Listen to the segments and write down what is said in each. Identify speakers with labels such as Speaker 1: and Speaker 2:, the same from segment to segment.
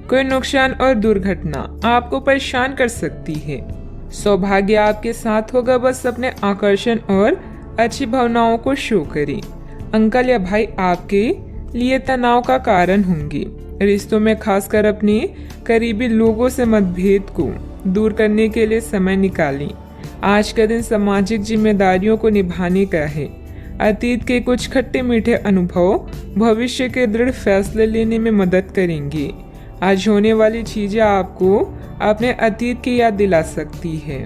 Speaker 1: कोई नुकसान और दुर्घटना आपको परेशान कर सकती है। सौभाग्य आपके साथ होगा, बस अपने आकर्षण और अच्छी भावनाओं को शो करें। अंकल या भाई आपके लिए तनाव का कारण होंगे। रिश्तों में खासकर अपने करीबी लोगों से मतभेद को दूर करने के लिए समय निकालें। आज का दिन सामाजिक जिम्मेदारियों को निभाने का है। अतीत के कुछ खट्टे मीठे अनुभव भविष्य के दृढ़ फैसले लेने में मदद करेंगे। आज होने वाली चीजें आपको अपने अतीत की याद दिला सकती है।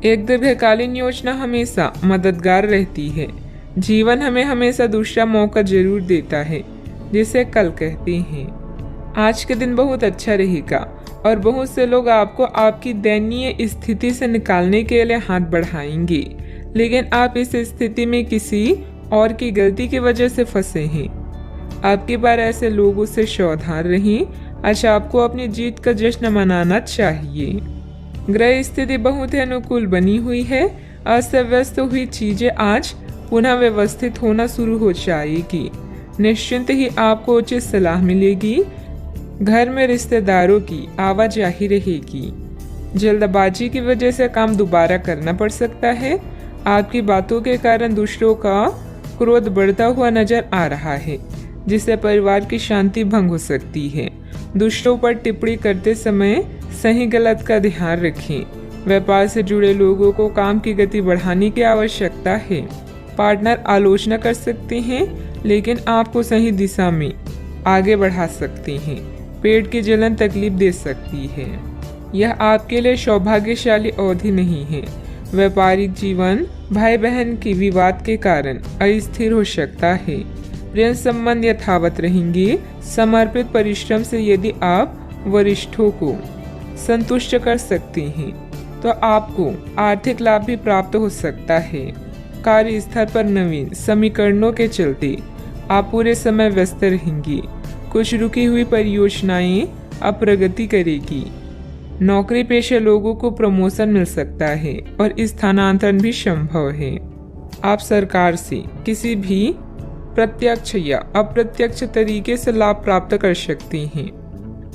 Speaker 1: एक दीर्घकालीन योजना हमेशा मददगार रहती है। जीवन हमें हमेशा दूसरा मौका जरूर देता है, जिसे कल कहते हैं। आज के दिन बहुत अच्छा रहेगा और बहुत से लोग आपको आपकी दयनीय स्थिति से निकालने के लिए हाथ बढ़ाएंगे, लेकिन आप इस स्थिति में किसी और की गलती की वजह से फंसे हैं। आपकी बार ऐसे लोगों से सावधान रहें। आज आपको अपनी जीत का जश्न मनाना चाहिए। ग्रह स्थिति बहुत ही अनुकूल बनी हुई है। अस्त व्यस्त हुई चीजें आज पुनः व्यवस्थित होना शुरू हो जाएगी। निश्चिंत ही आपको उचित सलाह मिलेगी। घर में रिश्तेदारों की आवाजाही रहेगी। जल्दबाजी की वजह से काम दोबारा करना पड़ सकता है। आपकी बातों के कारण दूसरों का क्रोध बढ़ता हुआ नजर आ रहा है, जिससे परिवार की शांति भंग हो सकती है। दूसरों पर टिप्पणी करते समय सही गलत का ध्यान रखें। व्यापार से जुड़े लोगों को काम की गति बढ़ाने की आवश्यकता है। पार्टनर आलोचना कर सकते हैं, लेकिन आपको सही दिशा में आगे बढ़ा सकते हैं। पेट की जलन तकलीफ दे सकती है। यह आपके लिए सौभाग्यशाली अवधि नहीं है। व्यापारिक जीवन भाई बहन के विवाद के कारण अस्थिर हो सकता है। प्रेम संबंध यथावत रहेंगे। समर्पित परिश्रम से यदि आप वरिष्ठों को संतुष्ट कर सकते हैं, तो आपको आर्थिक लाभ भी प्राप्त हो सकता है। कार्यस्थल पर नवीन समीकरणों के चलते आप पूरे समय व्यस्त रहेंगे। कुछ रुकी हुई परियोजनाएं अब प्रगति करेगी। नौकरी पेशे लोगों को प्रमोशन मिल सकता है और स्थानांतरण भी संभव है। आप सरकार से किसी भी प्रत्यक्ष या अप्रत्यक्ष तरीके से लाभ प्राप्त कर सकते हैं।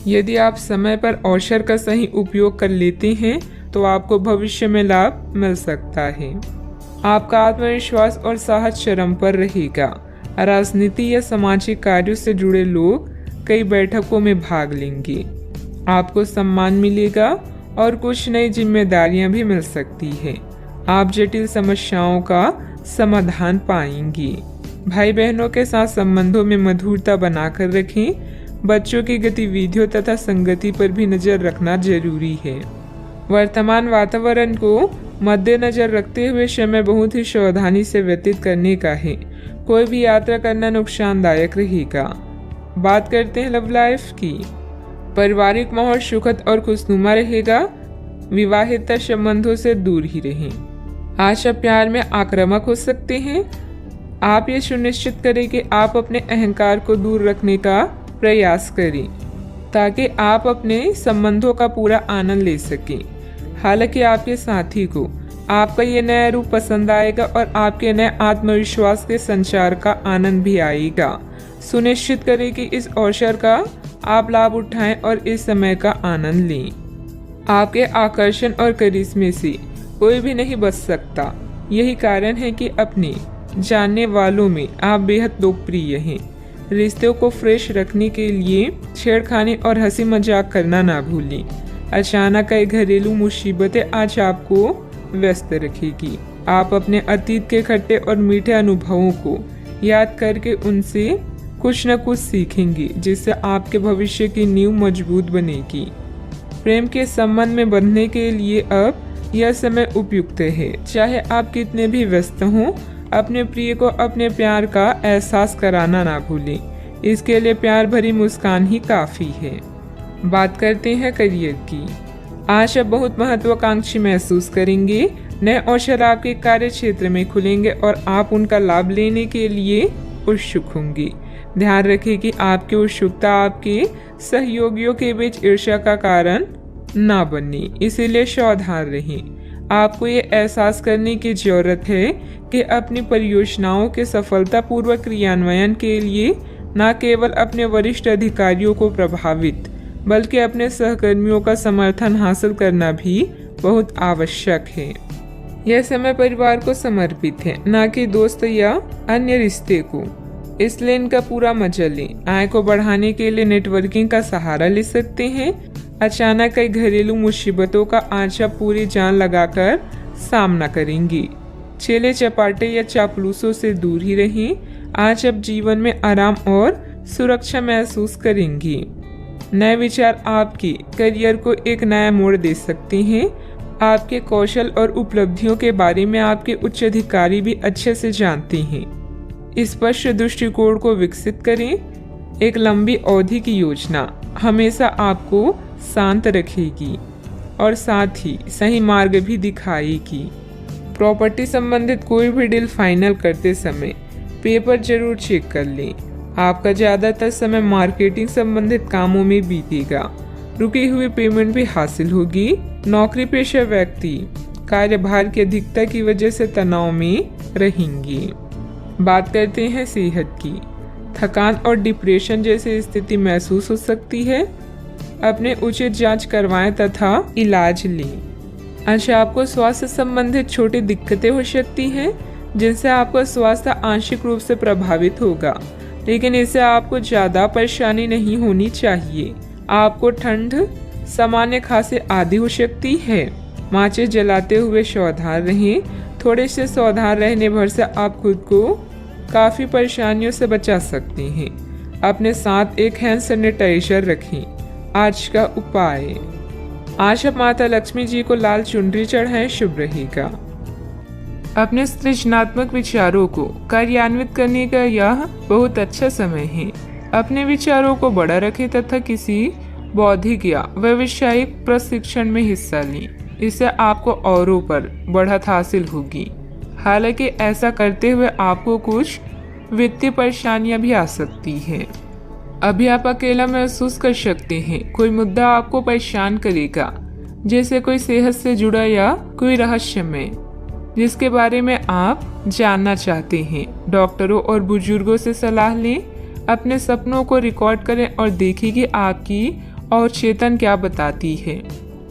Speaker 1: यदि आप समय पर अवसर का सही उपयोग कर लेते हैं, तो आपको भविष्य में लाभ मिल सकता है। आपका आत्मविश्वास और साहस चरम पर रहेगा। राजनीति या सामाजिक कार्यों से जुड़े लोग कई बैठकों में भाग लेंगे। आपको सम्मान मिलेगा और कुछ नई जिम्मेदारियां भी मिल सकती है। आप जटिल समस्याओं का समाधान पाएंगे। भाई बहनों के साथ संबंधों में मधुरता बनाकर रखें। बच्चों की गतिविधियों तथा संगति पर भी नजर रखना जरूरी है। वर्तमान वातावरण को मद्देनजर रखते हुए समय बहुत ही सावधानी से व्यतीत करने का है। कोई भी यात्रा करना नुकसानदायक रहेगा। बात करते हैं लव लाइफ की। पारिवारिक माहौल सुखद और खुशनुमा रहेगा। विवाहित संबंधों से दूर ही रहें। आज आप प्यार में आक्रामक हो सकते हैं। आप ये सुनिश्चित करें कि आप अपने अहंकार को दूर रखने का प्रयास करें, ताकि आप अपने संबंधों का पूरा आनंद ले सकें। हालांकि आपके साथी को आपका ये नया रूप पसंद आएगा और आपके नए आत्मविश्वास के संचार का आनंद भी आएगा। सुनिश्चित करें कि इस अवसर का आप लाभ उठाएं और इस समय का आनंद लें। आपके आकर्षण और करिश्मे से कोई भी नहीं बच सकता। यही कारण है कि अपने जानने वालों में आप बेहद लोकप्रिय हैं। रिश्तों को फ्रेश रखने के लिए छेड़खानी और हंसी मजाक करना ना भूलें। अचानक कई घरेलू मुसीबतें आज आपको व्यस्त रखेगी। आप अपने अतीत के खट्टे और मीठे अनुभवों को याद करके उनसे कुछ न कुछ सीखेंगे, जिससे आपके भविष्य की नींव मजबूत बनेगी। प्रेम के संबंध में बंधने के लिए अब यह समय उपयुक्त है। चाहे आप कितने भी व्यस्त हों, अपने प्रिय को अपने प्यार का एहसास कराना ना भूलें। इसके लिए प्यार भरी मुस्कान ही काफ़ी है। बात करते हैं करियर की। आज आप बहुत महत्वाकांक्षी महसूस करेंगे। नए अवसर आपके कार्य क्षेत्र में खुलेंगे और आप उनका लाभ लेने के लिए उत्सुक होंगे। ध्यान रखें कि आपकी उत्सुकता आपके सहयोगियों के बीच ईर्ष्या का कारण ना बने, इसीलिए सावधान रहें। आपको ये एहसास करने की जरूरत है कि अपनी परियोजनाओं के सफलतापूर्वक क्रियान्वयन के लिए न केवल अपने वरिष्ठ अधिकारियों को प्रभावित बल्कि अपने सहकर्मियों का समर्थन हासिल करना भी बहुत आवश्यक है। यह समय परिवार को समर्पित है, न कि दोस्त या अन्य रिश्ते को, इसलिए इनका पूरा मजा लें। आय को बढ़ाने के लिए नेटवर्किंग का सहारा ले सकते हैं। अचानक कई घरेलू मुसीबतों का आज आप पूरी जान लगाकर सामना करेंगी। चेले चपाटे या चापलूसों से दूर ही रहें। आज आप जीवन में आराम और सुरक्षा महसूस करेंगी। नए विचार आपकी करियर को एक नया मोड़ दे सकते हैं। आपके कौशल और उपलब्धियों के बारे में आपके उच्च अधिकारी भी अच्छे से जानते हैं। स्पष्ट दृष्टिकोण को विकसित करें। एक लंबी अवधि की योजना हमेशा आपको शांत रखेगी और साथ ही सही मार्ग भी दिखाएगी। प्रॉपर्टी संबंधित कोई भी डील फाइनल करते समय पेपर जरूर चेक कर लें। आपका ज़्यादातर समय मार्केटिंग संबंधित कामों में बीतेगा। रुकी हुई पेमेंट भी हासिल होगी। नौकरी पेशा व्यक्ति कार्यभार की अधिकता की वजह से तनाव में रहेंगी। बात करते हैं सेहत की। थकान और डिप्रेशन जैसी स्थिति महसूस हो सकती है। अपने उचित जांच करवाएं तथा इलाज लें। अच्छा, आपको स्वास्थ्य संबंधित छोटी दिक्कतें हो सकती हैं जिनसे आपका स्वास्थ्य आंशिक रूप से प्रभावित होगा, लेकिन इससे आपको ज़्यादा परेशानी नहीं होनी चाहिए। आपको ठंड, सामान्य खांसी आदि हो सकती है। माचिस जलाते हुए सावधान रहें। थोड़े से सावधान रहने भर से आप खुद को काफ़ी परेशानियों से बचा सकते हैं। अपने साथ एक हैंड सैनिटाइजर रखें। आज का उपाय, आज आप माता लक्ष्मी जी को लाल चुनरी चढ़ाएं, शुभ रहेगा। अपने सृजनात्मक विचारों को कार्यान्वित करने का यह बहुत अच्छा समय है। अपने विचारों को बड़ा रखें तथा किसी बौद्धिक या व्यावसायिक प्रशिक्षण में हिस्सा लें। इससे आपको औरों पर बढ़त हासिल होगी। हालांकि ऐसा करते हुए आपको कुछ वित्तीय परेशानियां भी आ सकती हैं। अभी आप अकेला महसूस कर सकते हैं। कोई मुद्दा आपको परेशान करेगा, जैसे कोई सेहत से जुड़ा या कोई रहस्यमय जिसके बारे में आप जानना चाहते हैं। डॉक्टरों और बुजुर्गों से सलाह लें। अपने सपनों को रिकॉर्ड करें और देखें कि आपकी अवचेतन क्या बताती है।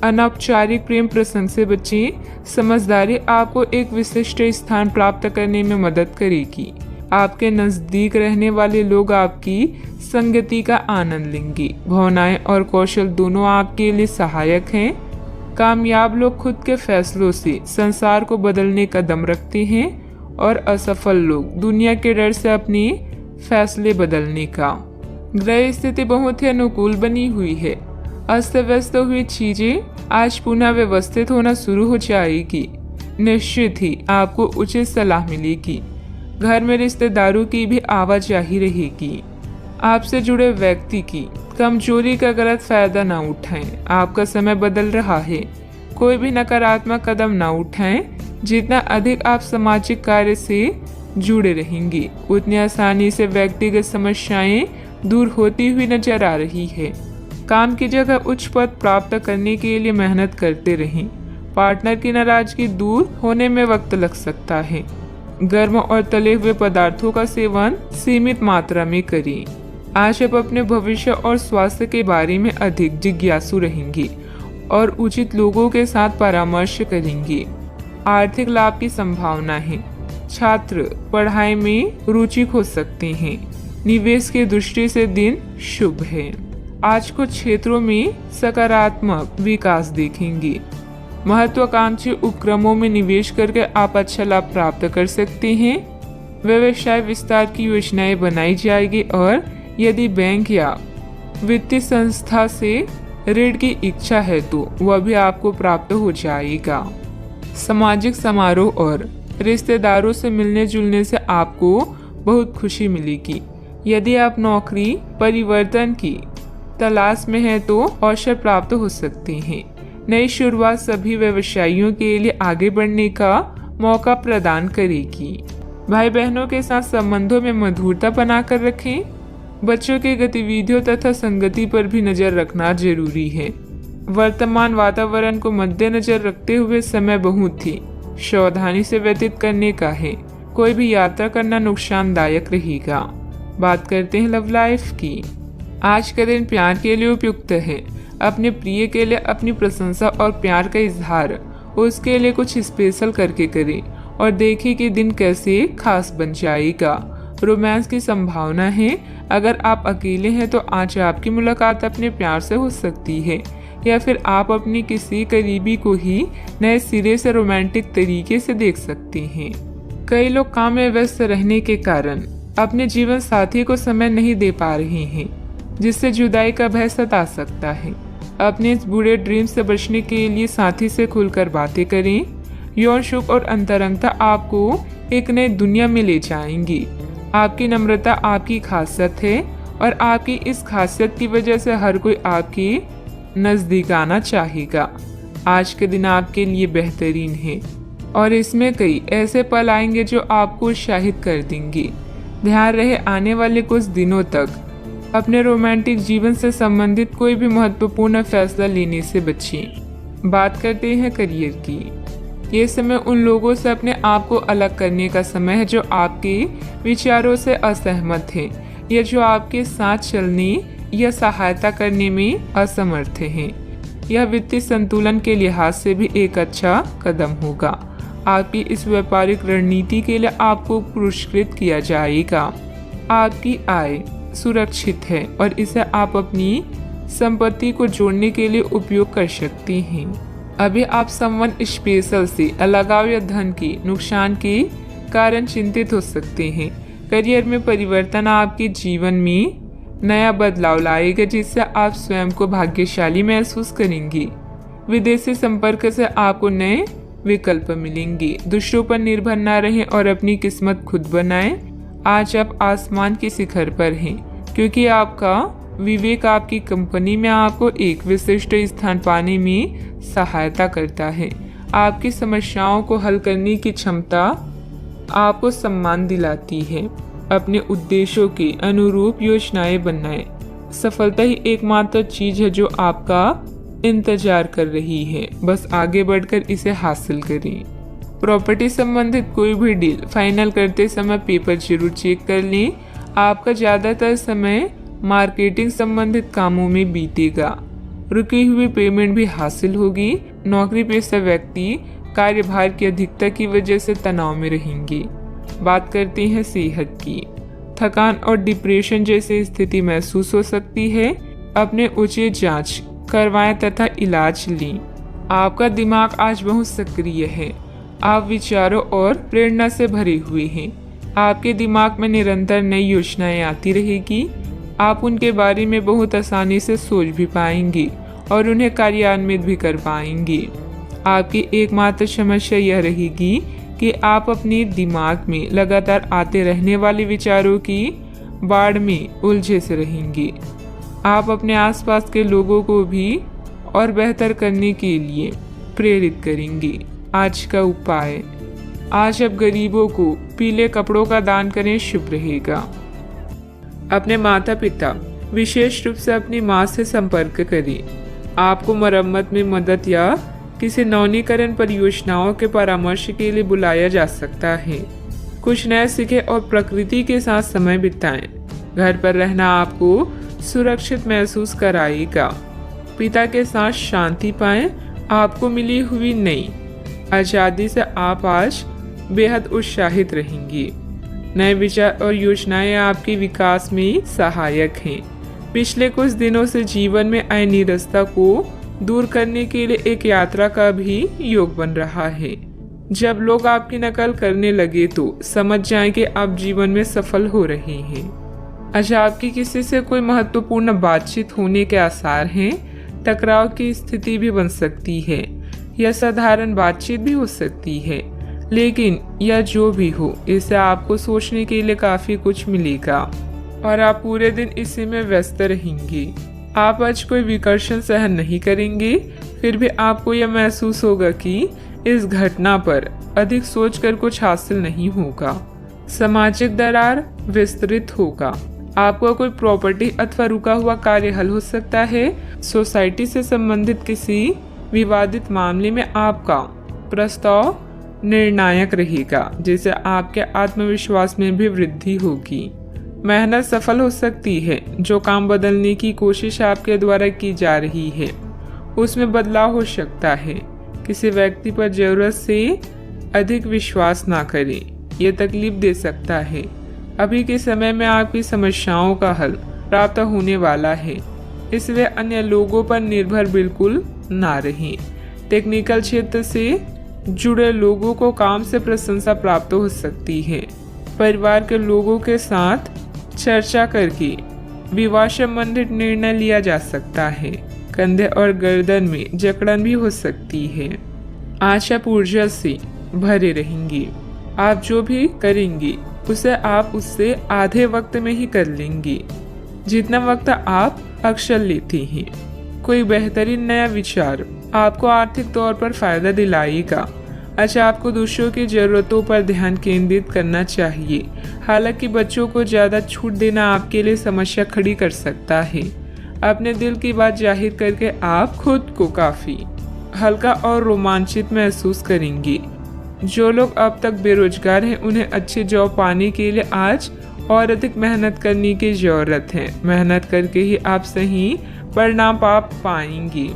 Speaker 1: अनौपचारिक प्रेम प्रसंग से बचें। समझदारी आपको एक विशिष्ट स्थान प्राप्त करने में मदद करेगी। आपके नजदीक रहने वाले लोग आपकी संगति का आनंद लेंगे। भावनाएं और कौशल दोनों आपके लिए सहायक हैं। कामयाब लोग खुद के फैसलों से संसार को बदलने का दम रखते हैं और असफल लोग दुनिया के डर से अपने फैसले बदलने का। ग्रह स्थिति बहुत ही अनुकूल बनी हुई है। अस्त व्यस्त हुई चीजें आज पुनः व्यवस्थित होना शुरू हो जाएगी। निश्चित ही आपको उचित सलाह मिलेगी। घर में रिश्तेदारों की भी आवाजाही रहेगी। आपसे जुड़े व्यक्ति की कमजोरी का गलत फायदा न उठाएं। आपका समय बदल रहा है। कोई भी नकारात्मक कदम न उठाएं। जितना अधिक आप सामाजिक कार्य से जुड़े रहेंगे, उतनी आसानी से व्यक्तिगत समस्याएं दूर होती हुई नजर आ रही है। काम की जगह उच्च पद प्राप्त करने के लिए मेहनत करते रहें। पार्टनर की नाराजगी दूर होने में वक्त लग सकता है। गर्म और तले हुए पदार्थों का सेवन सीमित मात्रा में करें। आज आप अपने भविष्य और स्वास्थ्य के बारे में अधिक जिज्ञासु रहेंगे और उचित लोगों के साथ परामर्श करेंगे। आर्थिक लाभ की संभावना है। छात्र पढ़ाई में रुचि खो सकते हैं। निवेश की दृष्टि से दिन शुभ है। आज कुछ क्षेत्रों में सकारात्मक विकास देखेंगे। महत्वाकांक्षी उपक्रमों में निवेश करके आप अच्छा लाभ प्राप्त कर सकते हैं। व्यवसाय विस्तार की योजनाएं बनाई जाएगी और यदि बैंक या वित्तीय संस्था से ऋण की इच्छा है तो वह भी आपको प्राप्त हो जाएगा। सामाजिक समारोह और रिश्तेदारों से मिलने जुलने से आपको बहुत खुशी मिलेगी। यदि आप नौकरी परिवर्तन की तलाश में हैं तो अवसर प्राप्त हो सकते हैं। नई शुरुआत सभी व्यवसायियों के लिए आगे बढ़ने का मौका प्रदान करेगी। भाई बहनों के साथ संबंधों में मधुरता बनाकर रखें। बच्चों की गतिविधियों तथा संगति पर भी नजर रखना जरूरी है। वर्तमान वातावरण को मद्देनजर रखते हुए समय बहुत ही सावधानी से व्यतीत करने का है। कोई भी यात्रा करना नुकसानदायक रहेगा। बात करते हैं लव लाइफ की। आज का दिन प्यार के लिए उपयुक्त है। अपने प्रिय के लिए अपनी प्रशंसा और प्यार का इजहार उसके लिए कुछ स्पेशल करके करें और देखिए कि दिन कैसे खास बन जाएगा। रोमांस की संभावना है। अगर आप अकेले हैं तो आज आपकी मुलाकात अपने प्यार से हो सकती है, या फिर आप अपनी किसी करीबी को ही नए सिरे से रोमांटिक तरीके से देख सकते हैं। कई लोग काम में व्यस्त रहने के कारण अपने जीवन साथी को समय नहीं दे पा रहे हैं, जिससे जुदाई का भय सता सकता है। अपने इस बुरे ड्रीम से बचने के लिए साथी से खुलकर बातें करें। यौन सुख और अंतरंगता आपको एक नई दुनिया में ले जाएंगी। आपकी नम्रता आपकी खासियत है और आपकी इस खासियत की वजह से हर कोई आपके नजदीक आना चाहेगा। आज के दिन आपके लिए बेहतरीन है और इसमें कई ऐसे पल आएंगे जो आपको उत्साहित कर देंगे। ध्यान रहे आने वाले कुछ दिनों तक अपने रोमांटिक जीवन से संबंधित कोई भी महत्वपूर्ण फैसला लेने से बचें। बात करते हैं करियर की। ये समय उन लोगों से अपने आप को अलग करने का समय है जो आपके विचारों से असहमत हैं या जो आपके साथ चलने या सहायता करने में असमर्थ हैं। यह वित्तीय संतुलन के लिहाज से भी एक अच्छा कदम होगा। आपकी इस व्यापारिक रणनीति के लिए आपको पुरस्कृत किया जाएगा। आपकी आय सुरक्षित है और इसे आप अपनी संपत्ति को जोड़ने के लिए उपयोग कर सकते हैं। अभी आप समवन स्पेशल से अलगाव या धन के नुकसान के कारण चिंतित हो सकते हैं। करियर में परिवर्तन आपके जीवन में नया बदलाव लाएगा, जिससे आप स्वयं को भाग्यशाली महसूस करेंगे। विदेशी संपर्क से आपको नए विकल्प मिलेंगे। दूसरों पर निर्भर न रहें और अपनी किस्मत खुद बनाएं। आज आप आसमान के शिखर पर हैं, क्योंकि आपका विवेक आपकी कंपनी में आपको एक विशिष्ट स्थान पाने में सहायता करता है। आपकी समस्याओं को हल करने की क्षमता आपको सम्मान दिलाती है। अपने उद्देश्यों के अनुरूप योजनाएं बनाएं। सफलता ही एकमात्र चीज है जो आपका इंतजार कर रही है, बस आगे बढ़कर इसे हासिल करें। प्रॉपर्टी संबंधित कोई भी डील फाइनल करते समय पेपर जरूर चेक कर लें। आपका ज्यादातर समय मार्केटिंग संबंधित कामों में बीतेगा। रुकी हुई पेमेंट भी हासिल होगी। नौकरी पेशा व्यक्ति कार्यभार की अधिकता की वजह से तनाव में रहेंगे। बात करते हैं सेहत की। थकान और डिप्रेशन जैसी स्थिति महसूस हो सकती है। अपने उचित जांच करवाएं तथा इलाज लें। आपका दिमाग आज बहुत सक्रिय है। आप विचारों और प्रेरणा से भरे हुए हैं। आपके दिमाग में निरंतर नई योजनाएं आती रहेगी। आप उनके बारे में बहुत आसानी से सोच भी पाएंगे और उन्हें कार्यान्वित भी कर पाएंगे। आपकी एकमात्र समस्या यह रहेगी कि आप अपने दिमाग में लगातार आते रहने वाले विचारों की बाढ़ में उलझे से रहेंगे। आप अपने आसपास के लोगों को भी और बेहतर करने के लिए प्रेरित करेंगे। आज का उपाय, आज आप गरीबों को पीले कपड़ों का दान करें, शुभ रहेगा। अपने माता पिता, विशेष रूप से अपनी माँ से संपर्क करें। आपको मरम्मत में मदद या किसी नवीनीकरण परियोजनाओं के परामर्श के लिए बुलाया जा सकता है। कुछ नया सीखें और प्रकृति के साथ समय बिताएं। घर पर रहना आपको सुरक्षित महसूस कराएगा। पिता के साथ शांति पाएं। आपको मिली हुई नई आज़ादी से आप आज बेहद उत्साहित रहेंगे। नए विचार और योजनाएं आपके विकास में सहायक हैं। पिछले कुछ दिनों से जीवन में आए निरस्ता को दूर करने के लिए एक यात्रा का भी योग बन रहा है। जब लोग आपकी नकल करने लगे तो समझ जाएं कि आप जीवन में सफल हो रहे हैं। आज आपकी किसी से कोई महत्वपूर्ण बातचीत होने के आसार हैं। टकराव की स्थिति भी बन सकती है या साधारण बातचीत भी हो सकती है, लेकिन यह जो भी हो, इससे आपको सोचने के लिए काफी कुछ मिलेगा और आप पूरे दिन इसी में व्यस्त रहेंगे। आप आज कोई विकर्षण सहन नहीं करेंगे, फिर भी आपको यह महसूस होगा कि इस घटना पर अधिक सोचकर कुछ हासिल नहीं होगा। सामाजिक दरार विस्तृत होगा। आपको कोई प्रॉपर्टी अथवा रुका हुआ कार्य हल हो सकता है। सोसाइटी से संबंधित किसी विवादित मामले में आपका प्रस्ताव निर्णायक रहेगा, जिससे आपके आत्मविश्वास में भी वृद्धि होगी। मेहनत सफल हो सकती है। जो काम बदलने की कोशिश आपके द्वारा की जा रही है उसमें बदलाव हो सकता है। किसी व्यक्ति पर जरूरत से अधिक विश्वास ना करें, यह तकलीफ दे सकता है। अभी के समय में आपकी समस्याओं का हल प्राप्त होने वाला है, इसलिए अन्य लोगों पर निर्भर बिल्कुल ना रहें। टेक्निकल क्षेत्र से जुड़े लोगों को काम से प्रशंसा प्राप्त हो सकती है। परिवार के लोगों के साथ चर्चा करके विवाह संबंधित निर्णय लिया जा सकता है। कंधे और गर्दन में जकड़न भी हो सकती है। आज आप ऊर्जा से भरे रहेंगे। आप जो भी करेंगे उसे आप उससे आधे वक्त में ही कर लेंगे जितना वक्त आप अक्सर लेते हैं। कोई बेहतरीन नया विचार आपको आर्थिक तौर पर फायदा दिलाएगा। अच्छा, आपको दूसरों की जरूरतों पर ध्यान केंद्रित करना चाहिए। हालांकि बच्चों को ज़्यादा छूट देना आपके लिए समस्या खड़ी कर सकता है। अपने दिल की बात जाहिर करके आप खुद को काफ़ी हल्का और रोमांचित महसूस करेंगे। जो लोग अब तक बेरोजगार हैं उन्हें अच्छी जॉब पाने के लिए आज और अधिक मेहनत करने की ज़रूरत है। मेहनत करके ही आप सही परिणाम पा पाएंगे।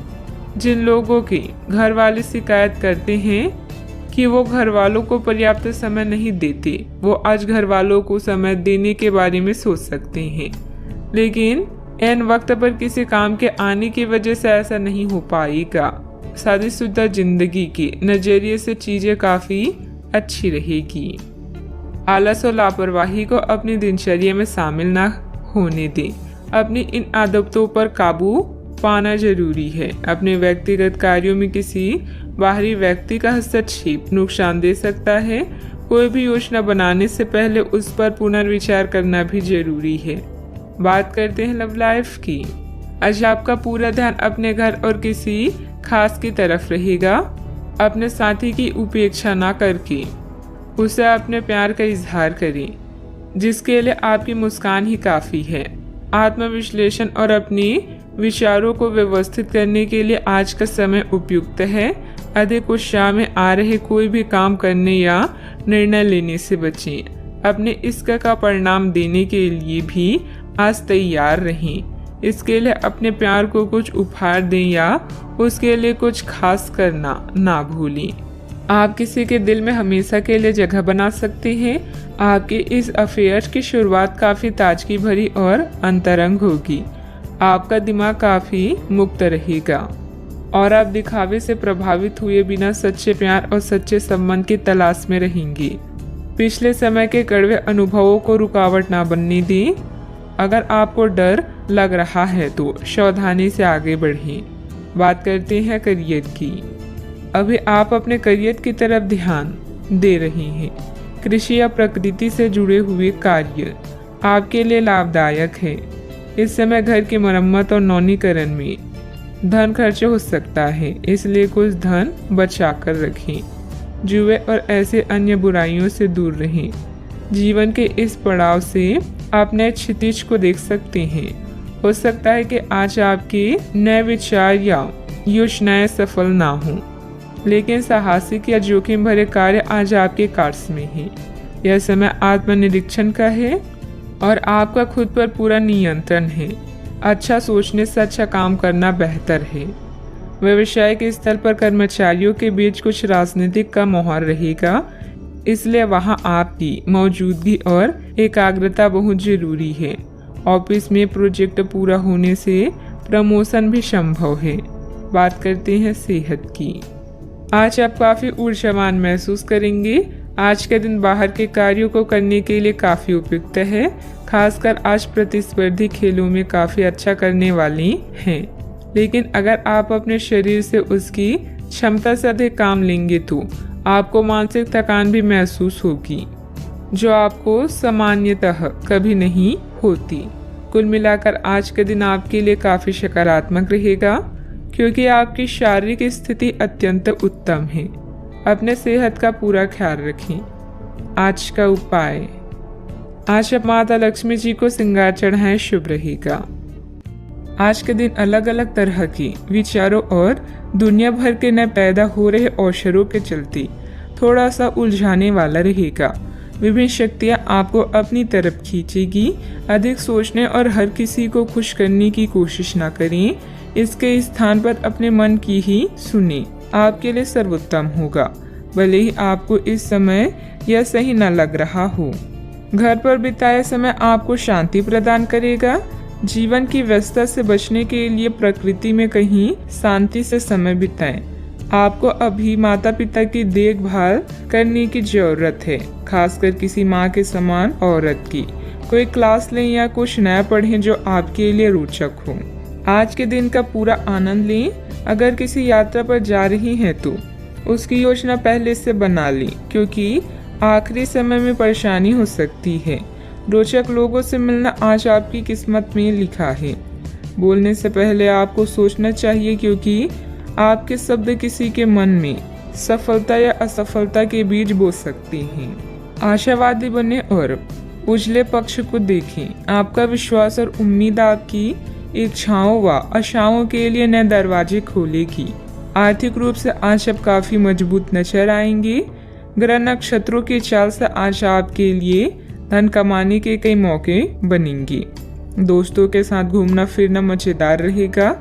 Speaker 1: जिन लोगों के घर वाले शिकायत करते हैं कि वो घर वालों को पर्याप्त समय नहीं देते, वो आज घर वालों को समय देने के बारे में सोच सकते हैं। लेकिन ऐन वक्त पर किसी काम के आने की वजह से ऐसा नहीं हो पाएगा। शादीशुदा जिंदगी के नजरिए से चीजें काफी अच्छी रहेगी। आलस और लापरवाही को अपनी दिनचर्या में शामिल ना होने दें। अपनी इन आदतों पर काबू पाना जरूरी है। अपने व्यक्तिगत कार्यों में किसी बाहरी व्यक्ति का हस्तक्षेप नुकसान दे सकता है। कोई भी योजना बनाने से पहले उस पर पुनर्विचार करना भी जरूरी है। बात करते हैं लव लाइफ की। आज आपका पूरा ध्यान अपने घर और किसी खास की तरफ रहेगा। अपने साथी की उपेक्षा ना करके उसे अपने प्यार का इजहार करें, जिसके लिए आपकी मुस्कान ही काफ़ी है। आत्मविश्लेषण और अपनी विचारों को व्यवस्थित करने के लिए आज का समय उपयुक्त है। अधिक उत्साह में आ रहे कोई भी काम करने या निर्णय लेने से बचें। अपने इश्क का परिणाम देने के लिए भी आज तैयार रहें। इसके लिए अपने प्यार को कुछ उपहार दें या उसके लिए कुछ खास करना ना भूलें। आप किसी के दिल में हमेशा के लिए जगह बना सकते हैं। आपके इस अफेयर की शुरुआत काफ़ी ताजगी भरी और अंतरंग होगी। आपका दिमाग काफ़ी मुक्त रहेगा और आप दिखावे से प्रभावित हुए बिना सच्चे प्यार और सच्चे संबंध की तलाश में रहेंगे। पिछले समय के कड़वे अनुभवों को रुकावट ना बनने दें। अगर आपको डर लग रहा है तो सावधानी से आगे बढ़ें। बात करते हैं करियर की। अभी आप अपने करियर की तरफ ध्यान दे रहे हैं। कृषि या प्रकृति से जुड़े हुए कार्य आपके लिए लाभदायक है। इस समय घर की मरम्मत और नवीनीकरण में धन खर्च हो सकता है, इसलिए कुछ धन बचा कर रखें। जुए और ऐसे अन्य बुराइयों से दूर रहें। जीवन के इस पड़ाव से आप नए क्षितिज को देख सकते हैं। हो सकता है कि आज आपके नए विचार या योजनाएं सफल ना हों, लेकिन साहसिक या जोखिम भरे कार्य आज आपके कार्य में है। यह समय आत्मनिरीक्षण का है और आपका खुद पर पूरा नियंत्रण है। अच्छा सोचने से अच्छा काम करना बेहतर है। व्यवसायिक स्थल पर कर्मचारियों के बीच कुछ राजनीतिक का माहौल रहेगा, इसलिए वहां आपकी मौजूदगी और एकाग्रता बहुत जरूरी है। ऑफिस में प्रोजेक्ट पूरा होने से प्रमोशन भी संभव है। बात करते हैं सेहत की। आज आप काफ़ी ऊर्जावान महसूस करेंगे। आज का दिन बाहर के कार्यों को करने के लिए काफ़ी उपयुक्त है। खासकर आज प्रतिस्पर्धी खेलों में काफ़ी अच्छा करने वाली हैं। लेकिन अगर आप अपने शरीर से उसकी क्षमता से अधिक काम लेंगे तो आपको मानसिक थकान भी महसूस होगी, जो आपको सामान्यतः कभी नहीं होती। कुल मिलाकर आज का दिन आपके लिए काफ़ी सकारात्मक रहेगा, क्योंकि आपकी शारीरिक स्थिति अत्यंत उत्तम है। अपने सेहत का पूरा ख्याल रखें। आज का उपाय, आज आप माता लक्ष्मी जी को श्रृंगार चढ़ाएं, शुभ रहेगा। आज के दिन अलग अलग तरह के विचारों और दुनिया भर के नए पैदा हो रहे अवसरों के चलते थोड़ा सा उलझाने वाला रहेगा। विभिन्न शक्तियाँ आपको अपनी तरफ खींचेगी। अधिक सोचने और हर किसी को खुश करने की कोशिश ना करें, इसके स्थान पर अपने मन की ही सुने, आपके लिए सर्वोत्तम होगा, भले ही आपको इस समय यह सही न लग रहा हो। घर पर बिताया समय आपको शांति प्रदान करेगा। जीवन की व्यस्तता से बचने के लिए प्रकृति में कहीं शांति से समय बिताएं। आपको अभी माता पिता की देखभाल करने की जरूरत है, खासकर किसी माँ के समान औरत की। कोई क्लास लें या कुछ नया पढ़ें जो आपके लिए रोचक हो। आज के दिन का पूरा आनंद लें। अगर किसी यात्रा पर जा रही हैं तो उसकी योजना पहले से बना लें, क्योंकि आखिरी समय में परेशानी हो सकती है। रोचक लोगों से मिलना आज आपकी किस्मत में लिखा है। बोलने से पहले आपको सोचना चाहिए, क्योंकि आपके शब्द किसी के मन में सफलता या असफलता के बीज बो सकते हैं। आशावादी बने और उजले पक्ष को देखें। आपका विश्वास और उम्मीद आपकी इच्छाओं व आशाओं के लिए नए दरवाजे खोलेगी। आर्थिक रूप से आज आप काफी मजबूत नजर आएंगे। ग्रह नक्षत्रों की चाल से आज आपके लिए धन कमाने के कई मौके बनेंगे। दोस्तों के साथ घूमना फिरना मजेदार रहेगा,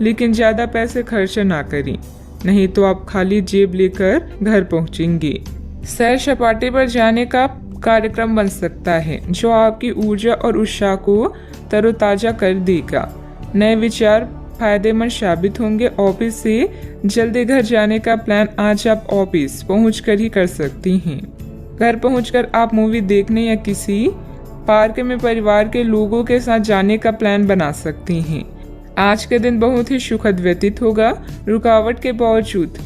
Speaker 1: लेकिन ज्यादा पैसे खर्च ना करें, नहीं तो आप खाली जेब लेकर घर पहुंचेंगे। सैर सपाटे पर जाने का कार्यक्रम बन सकता है, जो आपकी ऊर्जा और उत्साह को तरोताजा कर देगा। नए विचार फायदेमंद साबित होंगे। ऑफिस से जल्दी घर जाने का प्लान आज आप ऑफिस पहुंचकर ही कर सकती हैं। घर पहुंचकर आप मूवी देखने या किसी पार्क में परिवार के लोगों के साथ जाने का प्लान बना सकती हैं। आज का दिन बहुत ही सुखद व्यतीत होगा। रुकावट के बावजूद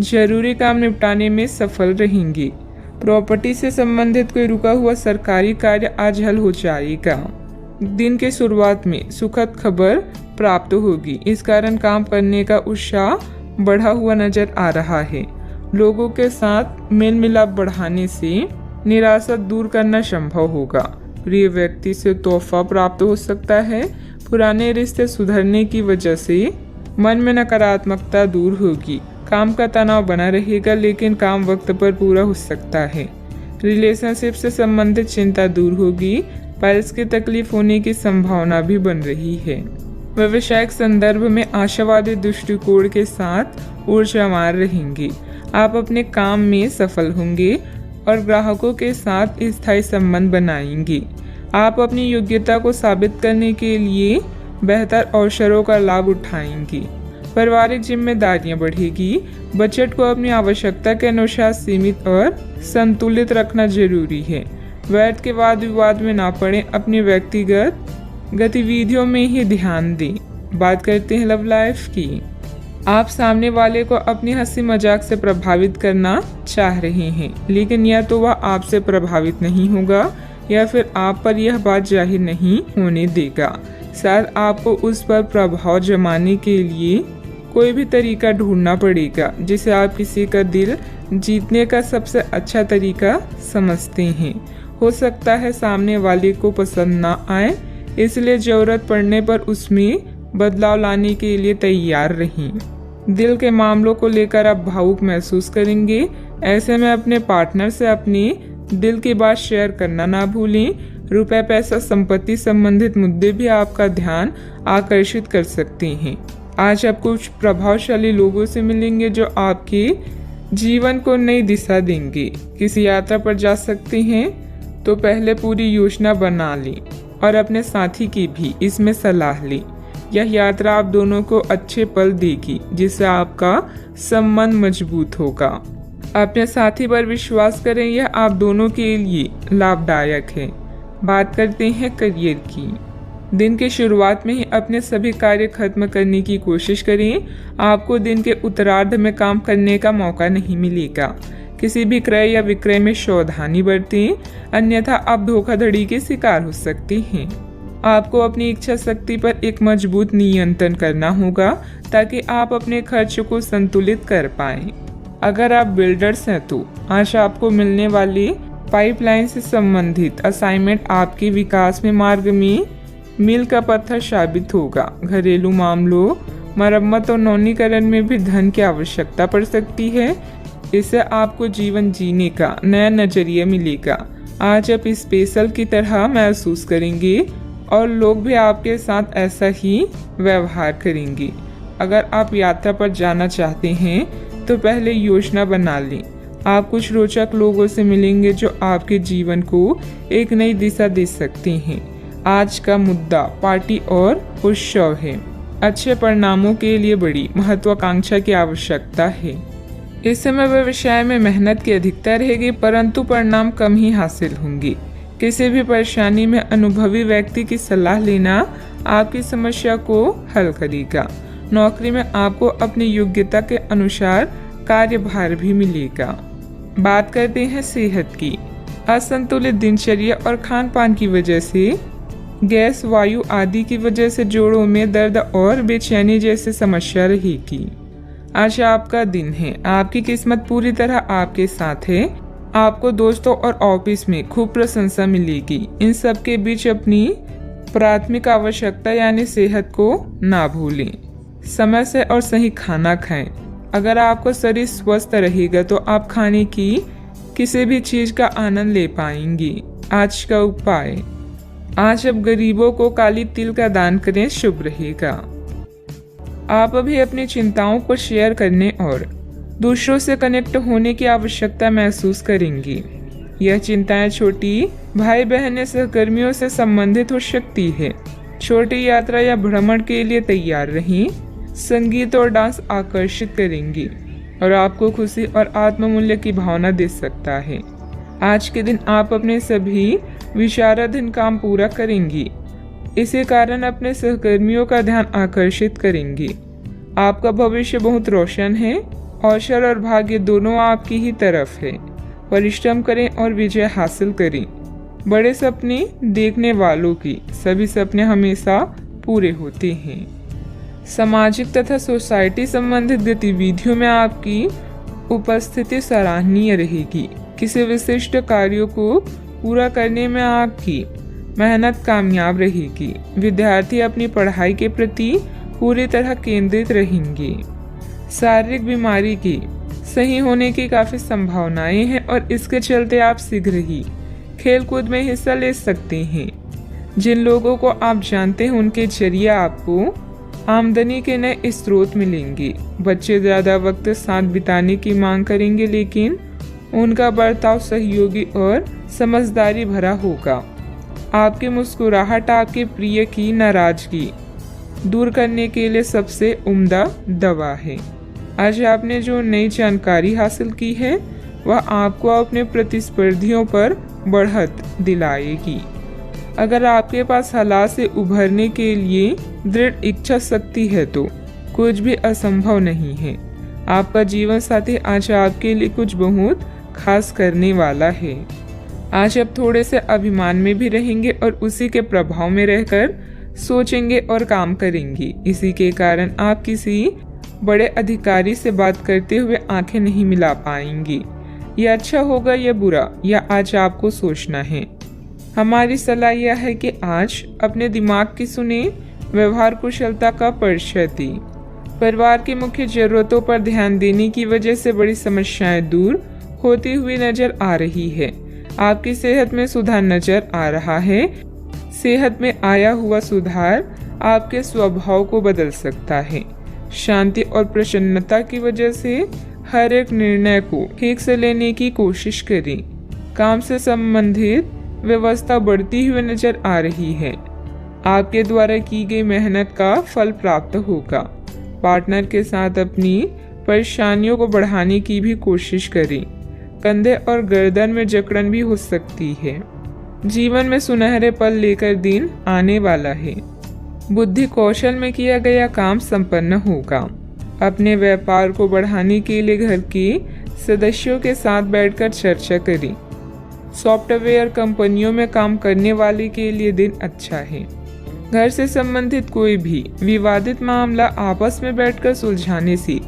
Speaker 1: जरूरी काम निपटाने में सफल रहेंगे। प्रॉपर्टी से संबंधित कोई रुका हुआ सरकारी कार्य आज हल हो जाएगा। दिन के शुरुआत में सुखद खबर प्राप्त होगी, इस कारण काम करने का उत्साह बढ़ा हुआ नजर आ रहा है। लोगों के साथ मेल मिलाप बढ़ाने से निराशा दूर करना संभव होगा। प्रिय व्यक्ति से तोहफा प्राप्त हो सकता है। पुराने रिश्ते सुधरने की वजह से मन में नकारात्मकता दूर होगी। काम का तनाव बना रहेगा, लेकिन काम वक्त पर पूरा हो सकता है। रिलेशनशिप से संबंधित चिंता दूर होगी। पाइल्स की तकलीफ होने की संभावना भी बन रही है। व्यवसायिक संदर्भ में आशावादी दृष्टिकोण के साथ ऊर्जावान रहेंगे। आप अपने काम में सफल होंगे और ग्राहकों के साथ स्थायी संबंध बनाएंगे। आप अपनी योग्यता को साबित करने के लिए बेहतर अवसरों का लाभ उठाएंगे। पारिवारिक जिम्मेदारियां बढ़ेगी। बजट को अपनी आवश्यकता के अनुसार सीमित और संतुलित रखना जरूरी है। व्यर्थ के वाद विवाद में ना पड़े, अपनी व्यक्तिगत गतिविधियों में ही ध्यान दें। बात करते हैं लव लाइफ की। आप सामने वाले को अपनी हंसी मजाक से प्रभावित करना चाह रहे हैं, लेकिन या तो वह आपसे प्रभावित नहीं होगा या फिर आप पर यह बात जाहिर नहीं होने देगा। शायद आपको उस पर प्रभाव जमाने के लिए कोई भी तरीका ढूंढना पड़ेगा, जिसे आप किसी का दिल जीतने का सबसे अच्छा तरीका समझते हैं। हो सकता है सामने वाले को पसंद ना आए, इसलिए जरूरत पड़ने पर उसमें बदलाव लाने के लिए तैयार रहें। दिल के मामलों को लेकर आप भावुक महसूस करेंगे। ऐसे में अपने पार्टनर से अपने दिल की बात शेयर करना ना भूलें। रुपए, पैसा, संपत्ति संबंधित मुद्दे भी आपका ध्यान आकर्षित कर सकते हैं। आज आप कुछ प्रभावशाली लोगों से मिलेंगे जो आपके जीवन को नई दिशा देंगे। किसी यात्रा पर जा सकते हैं तो पहले पूरी योजना बना लें और अपने साथी की भी इसमें सलाह लें। यह यात्रा आप दोनों को अच्छे पल देगी, जिससे आपका संबंध मजबूत होगा। अपने साथी पर विश्वास करें, यह आप दोनों के लिए लाभदायक है। बात करते हैं करियर की। दिन की शुरुआत में ही अपने सभी कार्य खत्म करने की कोशिश करें। आपको दिन के उत्तरार्ध में काम करने का मौका नहीं मिलेगा। किसी भी क्रय या विक्रय में सावधानी बरतें, अन्यथा आप धोखाधड़ी के शिकार हो सकते हैं। आपको अपनी इच्छा शक्ति पर एक मजबूत नियंत्रण करना होगा, ताकि आप अपने खर्च को संतुलित कर पाएं। अगर आप बिल्डर्स हैं तो आज आपको मिलने वाले पाइपलाइन से संबंधित असाइनमेंट आपके विकास में मार्ग में मील का पत्थर साबित होगा। घरेलू मामलों, मरम्मत और नवीनीकरण में भी धन की आवश्यकता पड़ सकती है। इससे आपको जीवन जीने का नया नजरिया मिलेगा। आज आप स्पेशल की तरह महसूस करेंगे और लोग भी आपके साथ ऐसा ही व्यवहार करेंगे। अगर आप यात्रा पर जाना चाहते हैं तो पहले योजना बना लें। आप कुछ रोचक लोगों से मिलेंगे जो आपके जीवन को एक नई दिशा दे सकते हैं। आज का मुद्दा पार्टी और उत्सव है। अच्छे परिणामों के लिए बड़ी महत्वाकांक्षा की आवश्यकता है। इस समय व्यवसाय में मेहनत की अधिकता रहेगी, परंतु परिणाम कम ही हासिल होंगे। किसी भी परेशानी में अनुभवी व्यक्ति की सलाह लेना आपकी समस्या को हल करेगा। नौकरी में आपको अपनी योग्यता के अनुसार कार्यभार भी मिलेगा। बात करते हैं सेहत की। असंतुलित दिनचर्या और खान पान की वजह से गैस, वायु आदि की वजह से जोड़ों में दर्द और बेचैनी जैसी समस्या रहेगी। आज आपका दिन है। आपकी किस्मत पूरी तरह आपके साथ है। आपको दोस्तों और ऑफिस में खूब प्रशंसा मिलेगी। इन सब के बीच अपनी प्राथमिक आवश्यकता यानी सेहत को ना भूलें। समय से और सही खाना खाएं। अगर आपका शरीर स्वस्थ रहेगा तो आप खाने की किसी भी चीज का आनंद ले पाएंगे। आज का उपाय, आज आप गरीबों को काली तिल का दान करें, शुभ रहेगा। आप अभी अपनी चिंताओं को शेयर करने और दूसरों से कनेक्ट होने की आवश्यकता महसूस करेंगी। यह चिंताएं छोटी भाई बहन या सहकर्मियों से संबंधित हो सकती है। छोटी यात्रा या भ्रमण के लिए तैयार रहें। संगीत और डांस आकर्षित करेंगी और आपको खुशी और आत्ममूल्य की भावना दे सकता है। आज के दिन आप अपने सभी विचाराधीन काम पूरा करेंगी। इसी कारण अपने सहकर्मियों का ध्यान आकर्षित करेंगी। आपका भविष्य बहुत रोशन है। अवसर और भाग्य दोनों आपकी ही तरफ है। परिश्रम करें और विजय हासिल करें। बड़े सपने देखने वालों की सभी सपने हमेशा पूरे होते हैं। सामाजिक तथा सोसाइटी संबंधित गतिविधियों में आपकी उपस्थिति सराहनीय रहेगी। किसी विशिष्ट कार्यों को पूरा करने में आपकी मेहनत कामयाब रहेगी। विद्यार्थी अपनी पढ़ाई के प्रति पूरी तरह केंद्रित रहेंगे। शारीरिक बीमारी की सही होने की काफी संभावनाएं हैं और इसके चलते आप शीघ्र ही खेलकूद में हिस्सा ले सकते हैं। जिन लोगों को आप जानते हैं उनके जरिए आपको आमदनी के नए स्रोत मिलेंगे। बच्चे ज्यादा वक्त साथ बिताने की मांग करेंगे, लेकिन उनका बर्ताव सहयोगी और समझदारी भरा होगा। आपकी मुस्कुराहट आपके प्रिय की नाराजगी दूर करने के लिए सबसे उम्दा दवा है। आज आपने जो नई जानकारी हासिल की है वह आपको अपने प्रतिस्पर्धियों पर बढ़त दिलाएगी। अगर आपके पास हालात से उभरने के लिए दृढ़ इच्छा शक्ति है तो कुछ भी असंभव नहीं है। आपका जीवन साथी आज आपके लिए कुछ बहुत खास करने वाला है। आज आप थोड़े से अभिमान में भी रहेंगे और उसी के प्रभाव में रहकर सोचेंगे और काम करेंगे। इसी के कारण आप किसी बड़े अधिकारी से बात करते हुए आंखें नहीं मिला पाएंगे। यह अच्छा होगा या बुरा, यह आज आपको सोचना है। हमारी सलाह यह है कि आज अपने दिमाग की सुने, व्यवहार कुशलता का परिचय दें। परिवार की मुख्य जरूरतों पर ध्यान देने की वजह से बड़ी समस्याएं दूर होती हुई नजर आ रही है। आपकी सेहत में सुधार नजर आ रहा है। सेहत में आया हुआ सुधार आपके स्वभाव को बदल सकता है। शांति और प्रसन्नता की वजह से हर एक निर्णय को ठीक से लेने की कोशिश करें। काम से संबंधित व्यवस्था बढ़ती हुई नजर आ रही है। आपके द्वारा की गई मेहनत का फल प्राप्त होगा। पार्टनर के साथ अपनी परेशानियों को बढ़ाने की भी कोशिश करें। कंधे और गर्दन में जकड़न भी हो सकती है। जीवन में सुनहरे पल लेकर दिन आने वाला है। बुद्धि कौशल में किया गया काम संपन्न होगा। अपने व्यापार को बढ़ाने के लिए घर के सदस्यों के साथ बैठकर चर्चा करें। सॉफ्टवेयर कंपनियों में काम करने वाले के लिए दिन अच्छा है। घर से संबंधित कोई भी विवादित मामला आपस में बैठकर सुलझाने से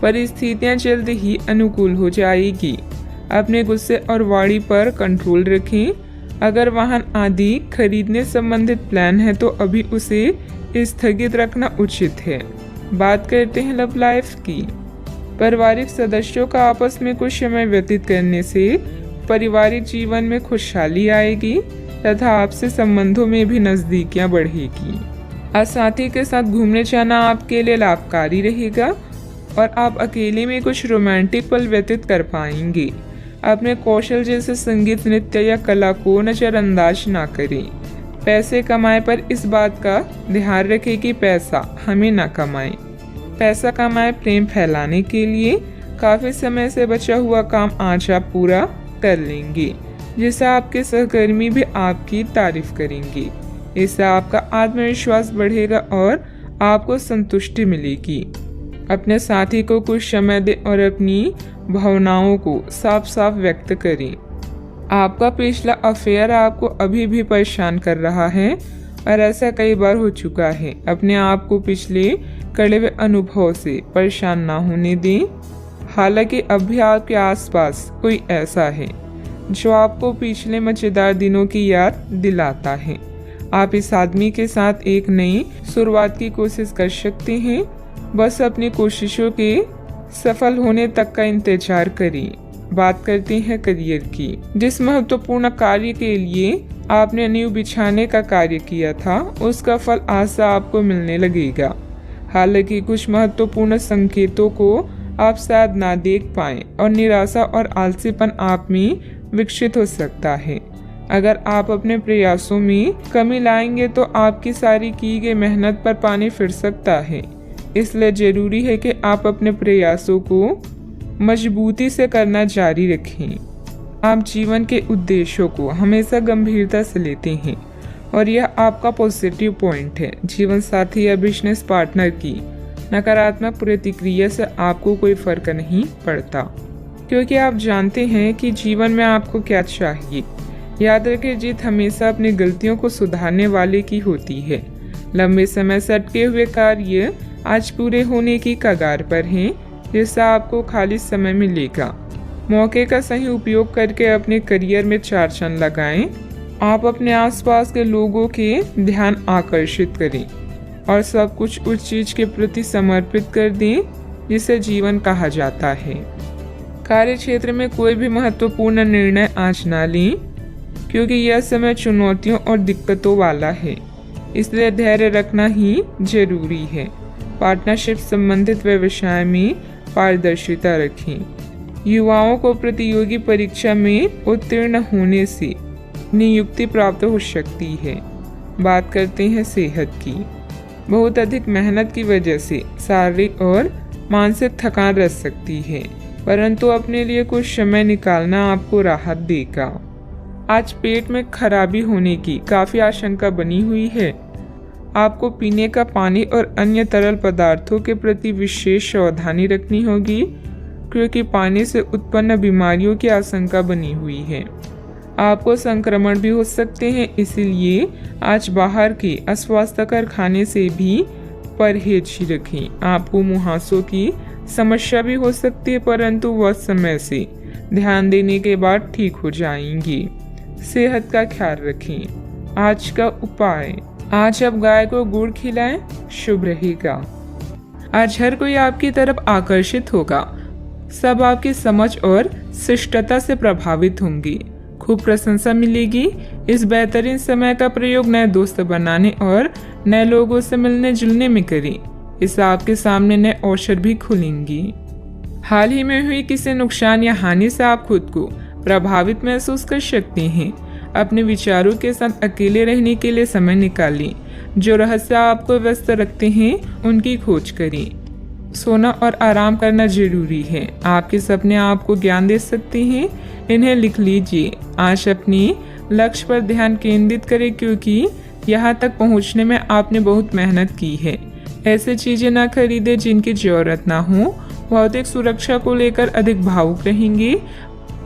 Speaker 1: परिस्थितियां जल्द ही अनुकूल हो जाएगी। अपने गुस्से और वाणी पर कंट्रोल रखें। अगर वाहन आदि खरीदने संबंधित प्लान है तो अभी उसे स्थगित रखना उचित है। बात करते हैं लव लाइफ की। पारिवारिक सदस्यों का आपस में कुछ समय व्यतीत करने से पारिवारिक जीवन में खुशहाली आएगी तथा आपसे संबंधों में भी नजदीकियां बढ़ेगी। आज साथी के साथ घूमने जाना आपके लिए लाभकारी रहेगा और आप अकेले में कुछ रोमांटिक पल व्यतीत कर पाएंगे। अपने कौशल जैसे संगीत, नृत्य या कला को नजरअंदाज ना करें। पैसे कमाए पर इस बात का ध्यान रखें कि पैसा हमें ना कमाए। पैसा कमाए प्रेम फैलाने के लिए काफी समय से बचा हुआ काम आज आप पूरा कर लेंगे, जिससे आपके सहकर्मी भी आपकी तारीफ करेंगे। इससे आपका आत्मविश्वास बढ़ेगा और आपको संतुष्टि मिलेगी। अपने साथी को कुछ समय दें और अपनी भावनाओं को साफ साफ व्यक्त करें। आपका पिछला अफेयर आपको अभी भी परेशान कर रहा है और ऐसा कई बार हो चुका है। अपने आप को पिछले कड़े हुए अनुभव से परेशान ना होने दें। हालांकि अब भी आपके आसपास कोई ऐसा है जो आपको पिछले मजेदार दिनों की याद दिलाता है। आप इस आदमी के साथ एक नई शुरुआत की कोशिश कर सकते हैं। बस अपनी कोशिशों के सफल होने तक का इंतजार करें। बात करते हैं करियर की। जिस महत्वपूर्ण कार्य के लिए आपने नींव बिछाने का कार्य किया था, उसका फल आज से आपको मिलने लगेगा। हालांकि कुछ महत्वपूर्ण संकेतों को आप शायद ना देख पाएं और निराशा और आलसीपन आप में विकसित हो सकता है। अगर आप अपने प्रयासों में कमी लाएंगे तो आपकी सारी की गई मेहनत पर पानी फिर सकता है। इसलिए जरूरी है कि आप अपने प्रयासों को मजबूती से करना जारी रखें। आप जीवन के उद्देश्यों को हमेशा गंभीरता से लेते हैं और यह आपका पॉजिटिव पॉइंट है। जीवन साथी या बिजनेस पार्टनर की नकारात्मक प्रतिक्रिया से आपको कोई फर्क नहीं पड़ता, क्योंकि आप जानते हैं कि जीवन में आपको क्या चाहिए। याद रखें, जीत हमेशा अपनी गलतियों को सुधारने वाले की होती है। लंबे समय से अटके हुए कार्य आज पूरे होने की कगार पर हैं, जिससे आपको खाली समय मिलेगा। मौके का सही उपयोग करके अपने करियर में 4 चांद लगाएं। आप अपने आसपास के लोगों के ध्यान आकर्षित करें और सब कुछ उस चीज के प्रति समर्पित कर दें जिसे जीवन कहा जाता है। कार्य क्षेत्र में कोई भी महत्वपूर्ण निर्णय आज ना लें, क्योंकि यह समय चुनौतियों और दिक्कतों वाला है। इसलिए धैर्य रखना ही जरूरी है। पार्टनरशिप संबंधित व्यवसाय में पारदर्शिता रखें। युवाओं को प्रतियोगी परीक्षा में उत्तीर्ण होने से नियुक्ति प्राप्त हो सकती है। बात करते हैं सेहत की। बहुत अधिक मेहनत की वजह से शारीरिक और मानसिक थकान रह सकती है, परंतु अपने लिए कुछ समय निकालना आपको राहत देगा। आज पेट में खराबी होने की काफी आशंका बनी हुई है। आपको पीने का पानी और अन्य तरल पदार्थों के प्रति विशेष सावधानी रखनी होगी, क्योंकि पानी से उत्पन्न बीमारियों की आशंका बनी हुई है। आपको संक्रमण भी हो सकते हैं, इसीलिए आज बाहर के अस्वास्थ्यकर खाने से भी परहेज रखें। आपको मुहासों की समस्या भी हो सकती है, परंतु वह समय से ध्यान देने के बाद ठीक हो जाएंगी। सेहत का ख्याल रखें। आज का उपाय, आज आप गाय को गुड़ खिलाएं, शुभ रहेगा। आज हर कोई आपकी तरफ आकर्षित होगा। सब आपकी समझ और शिष्टता से प्रभावित होंगे। खूब प्रशंसा मिलेगी। इस बेहतरीन समय का प्रयोग नए दोस्त बनाने और नए लोगों से मिलने जुलने में करें। इससे आपके सामने नए अवसर भी खुलेंगे। हाल ही में हुई किसी नुकसान या हानि से आप खुद को प्रभावित महसूस कर सकते हैं। अपने विचारों के साथ अकेले रहने के लिए समय निकालें। जो रहस्य आपको व्यस्त रखते हैं उनकी खोज करें। सोना और आराम करना जरूरी है। आपके सपने आपको ज्ञान दे सकते हैं, इन्हें लिख लीजिए। आज अपने लक्ष्य पर ध्यान केंद्रित करें, क्योंकि यहाँ तक पहुँचने में आपने बहुत मेहनत की है। ऐसे चीजें ना खरीदें जिनकी जरूरत ना हो। भौतिक सुरक्षा को लेकर अधिक भावुक रहेंगे।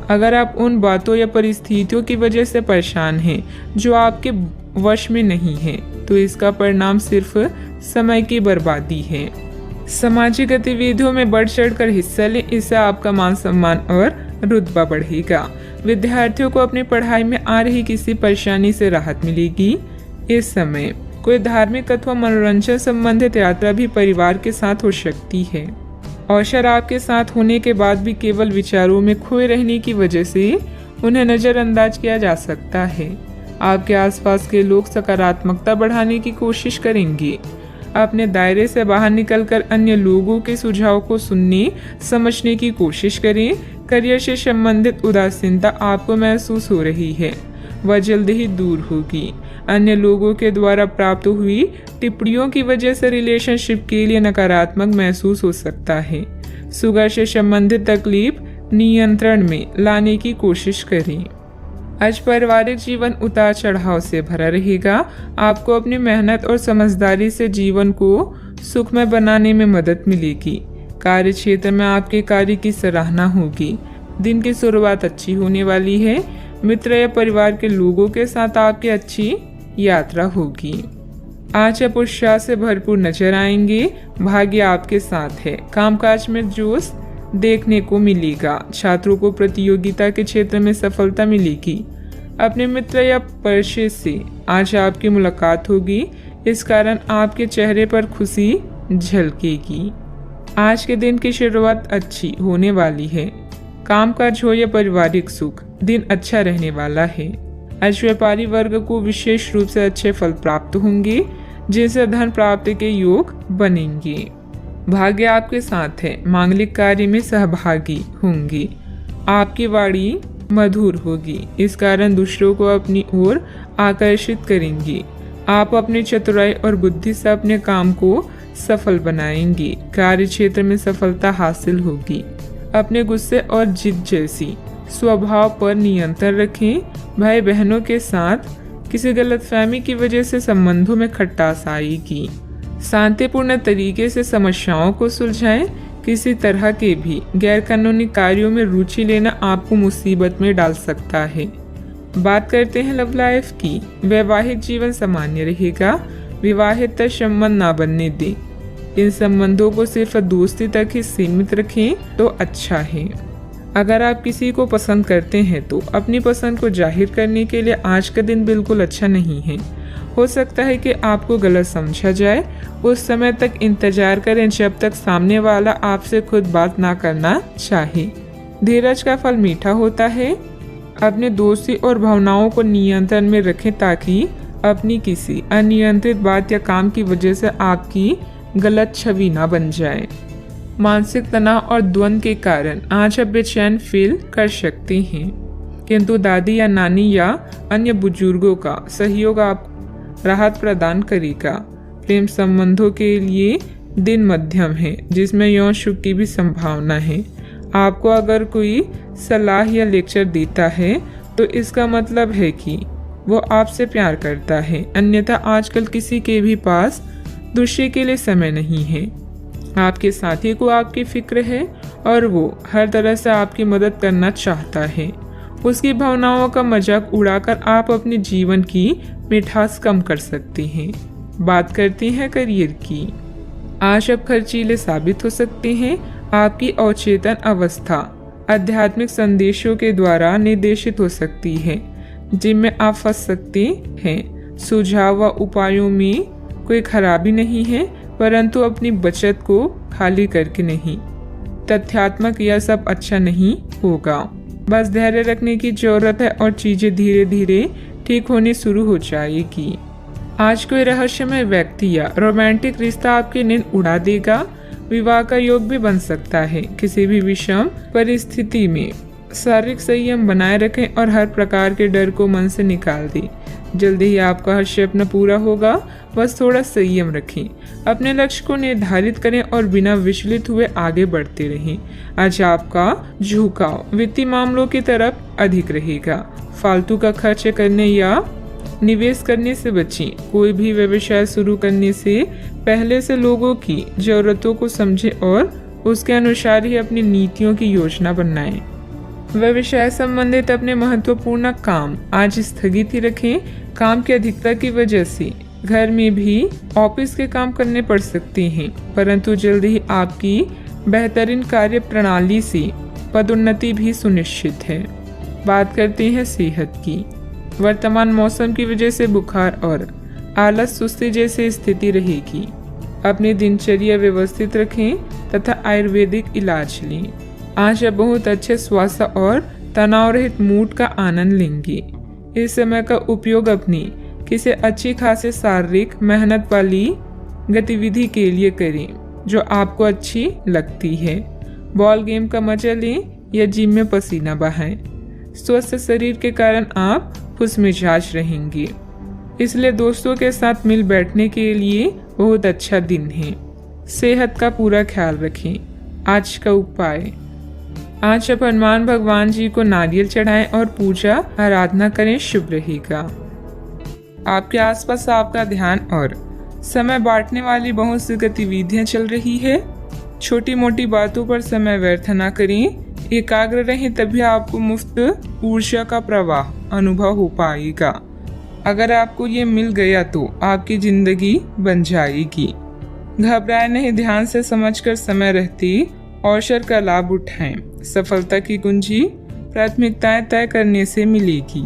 Speaker 1: अगर आप उन बातों या परिस्थितियों की वजह से परेशान हैं जो आपके वश में नहीं है, तो इसका परिणाम सिर्फ समय की बर्बादी है। सामाजिक गतिविधियों में बढ़ चढ़कर हिस्सा लें, इससे आपका मान सम्मान और रुतबा बढ़ेगा। विद्यार्थियों को अपनी पढ़ाई में आ रही किसी परेशानी से राहत मिलेगी। इस समय कोई धार्मिक अथवा मनोरंजन संबंधित यात्रा भी परिवार के साथ हो सकती है। अवसर आपके साथ होने के बाद भी केवल विचारों में खोए रहने की वजह से उन्हें नज़रअंदाज किया जा सकता है। आपके आसपास के लोग सकारात्मकता बढ़ाने की कोशिश करेंगे। अपने दायरे से बाहर निकलकर अन्य लोगों के सुझाव को सुनने समझने की कोशिश करें। करियर से संबंधित उदासीनता आपको महसूस हो रही है, वह जल्द ही दूर होगी। अन्य लोगों के द्वारा प्राप्त हुई टिप्पणियों की वजह से रिलेशनशिप के लिए नकारात्मक महसूस हो सकता है। शुगर से संबंधित तकलीफ नियंत्रण में लाने की कोशिश करें। आज पारिवारिक जीवन उतार चढ़ाव से भरा रहेगा। आपको अपनी मेहनत और समझदारी से जीवन को सुखमय बनाने में मदद मिलेगी। कार्य क्षेत्र में आपके कार्य की सराहना होगी। दिन की शुरुआत अच्छी होने वाली है। मित्र या परिवार के लोगों के साथ आपकी अच्छी यात्रा होगी। आज आप उत्साह से भरपूर नजर आएंगे। भाग्य आपके साथ है। कामकाज में जोश देखने को मिलेगा। छात्रों को प्रतियोगिता के क्षेत्र में सफलता मिलेगी। अपने मित्र या परिचित से आज आपकी मुलाकात होगी। इस कारण आपके चेहरे पर खुशी झलकेगी। आज के दिन की शुरुआत अच्छी होने वाली है। कामकाज हो या पारिवारिक सुख, दिन अच्छा रहने वाला है। आज व्यापारी वर्ग को विशेष रूप से अच्छे फल प्राप्त होंगे, जिनसे धन प्राप्ति के योग बनेंगे। भाग्य आपके साथ है। मांगलिक कार्य में सहभागी होंगे। आपकी वाणी मधुर होगी। इस कारण दूसरों को अपनी ओर आकर्षित करेंगी। आप अपनी चतुराई और बुद्धि से अपने काम को सफल बनाएंगे। कार्य क्षेत्र में सफलता हासिल होगी। अपने गुस्से और जिद जैसी स्वभाव पर नियंत्रण रखें। भाई बहनों के साथ किसी गलतफहमी की वजह से संबंधों में खटास आएगी। शांतिपूर्ण तरीके से समस्याओं को सुलझाएं। किसी तरह के भी गैरकानूनी कार्यों में रुचि लेना आपको मुसीबत में डाल सकता है। बात करते हैं लव लाइफ की। वैवाहिक जीवन सामान्य रहेगा। विवाहित संबंध ना बनने दें। इन संबंधों को सिर्फ दोस्ती तक ही सीमित रखें तो अच्छा है। अगर आप किसी को पसंद करते हैं तो अपनी पसंद को जाहिर करने के लिए आज का दिन बिल्कुल अच्छा नहीं है। हो सकता है कि आपको गलत समझा जाए। उस समय तक इंतजार करें जब तक सामने वाला आपसे खुद बात ना करना चाहे। धीरज का फल मीठा होता है। अपने दोस्ती और भावनाओं को नियंत्रण में रखें ताकि अपनी किसी अनियंत्रित बात या काम की वजह से आपकी गलत छवि ना बन जाए। मानसिक तनाव और द्वंद्व के कारण आज आप बेचैन फील कर सकते हैं, किंतु दादी या नानी या अन्य बुजुर्गों का सहयोग आप राहत प्रदान करेगा। प्रेम संबंधों के लिए दिन मध्यम है, जिसमें यौन सुख की भी संभावना है। आपको अगर कोई सलाह या लेक्चर देता है तो इसका मतलब है कि वो आपसे प्यार करता है, अन्यथा आजकल किसी के भी पास दूसरे के लिए समय नहीं है। आपके साथी को आपकी फिक्र है और वो हर तरह से आपकी मदद करना चाहता है। उसकी भावनाओं का मजाक उड़ाकर आप अपने जीवन की मिठास कम कर सकते हैं। बात करते हैं करियर की। आज आप खर्चीले साबित हो सकते हैं। आपकी अवचेतन अवस्था आध्यात्मिक संदेशों के द्वारा निर्देशित हो सकती है, जिनमें आप फंस सकते हैं। सुझाव व उपायों में कोई खराबी नहीं है, परंतु अपनी बचत को खाली करके नहीं। तथ्यात्मक यह सब अच्छा नहीं होगा। बस धैर्य रखने की जरूरत है और चीजें धीरे धीरे ठीक होनी शुरू हो जाएगी। आज कोई रहस्यमय व्यक्ति या रोमांटिक रिश्ता आपकी नींद उड़ा देगा। विवाह का योग भी बन सकता है। किसी भी विषम परिस्थिति में शारीरिक संयम बनाए रखें और हर प्रकार के डर को मन से निकाल दें। जल्दी ही आपका हर सपना पूरा होगा, बस थोड़ा संयम रखें। अपने लक्ष्य को निर्धारित करें और बिना विचलित हुए आगे बढ़ते रहें। आज आपका झुकाव वित्तीय मामलों की तरफ अधिक रहेगा। फालतू का खर्च करने या निवेश करने से बचें। कोई भी व्यवसाय शुरू करने से पहले से लोगों की जरूरतों को समझें और उसके अनुसार ही अपनी नीतियों की योजना बनाएं। व्यवसाय संबंधित अपने महत्वपूर्ण काम आज स्थगित ही रखें। काम की अधिकता की वजह से घर में भी ऑफिस के काम करने पड़ सकते हैं, परंतु जल्द ही आपकी बेहतरीन कार्य प्रणाली से पदोन्नति भी सुनिश्चित है। बात करते हैं सेहत की। वर्तमान मौसम की वजह से बुखार और आलस सुस्ती जैसी स्थिति रहेगी। अपनी दिनचर्या व्यवस्थित रखें तथा आयुर्वेदिक इलाज लें। आज आप बहुत अच्छे स्वास्थ्य और तनाव रहित मूड का आनंद लेंगे। इस समय का उपयोग अपनी किसी अच्छी खासी शारीरिक मेहनत वाली गतिविधि के लिए करें जो आपको अच्छी लगती है। बॉल गेम का मजा लें या जिम में पसीना बहाएं। स्वस्थ शरीर के कारण आप खुशमिजाज रहेंगे, इसलिए दोस्तों के साथ मिल बैठने के लिए बहुत अच्छा दिन है। सेहत का पूरा ख्याल रखें। आज का उपाय, आज आप हनुमान भगवान जी को नारियल चढ़ाएं और पूजा आराधना करें, शुभ रहेगा। आपके आसपास आपका ध्यान और समय बांटने वाली बहुत सी गतिविधियां चल रही है। छोटी मोटी बातों पर समय व्यर्थ न करें, एकाग्र रहें, तभी आपको मुफ्त ऊर्जा का प्रवाह अनुभव हो पाएगा। अगर आपको ये मिल गया तो आपकी जिंदगी बन जाएगी। घबराए नहीं, ध्यान से समझकर समय रहते अवसर का लाभ उठाएं। सफलता की कुंजी प्राथमिकताएं तय करने से मिलेगी।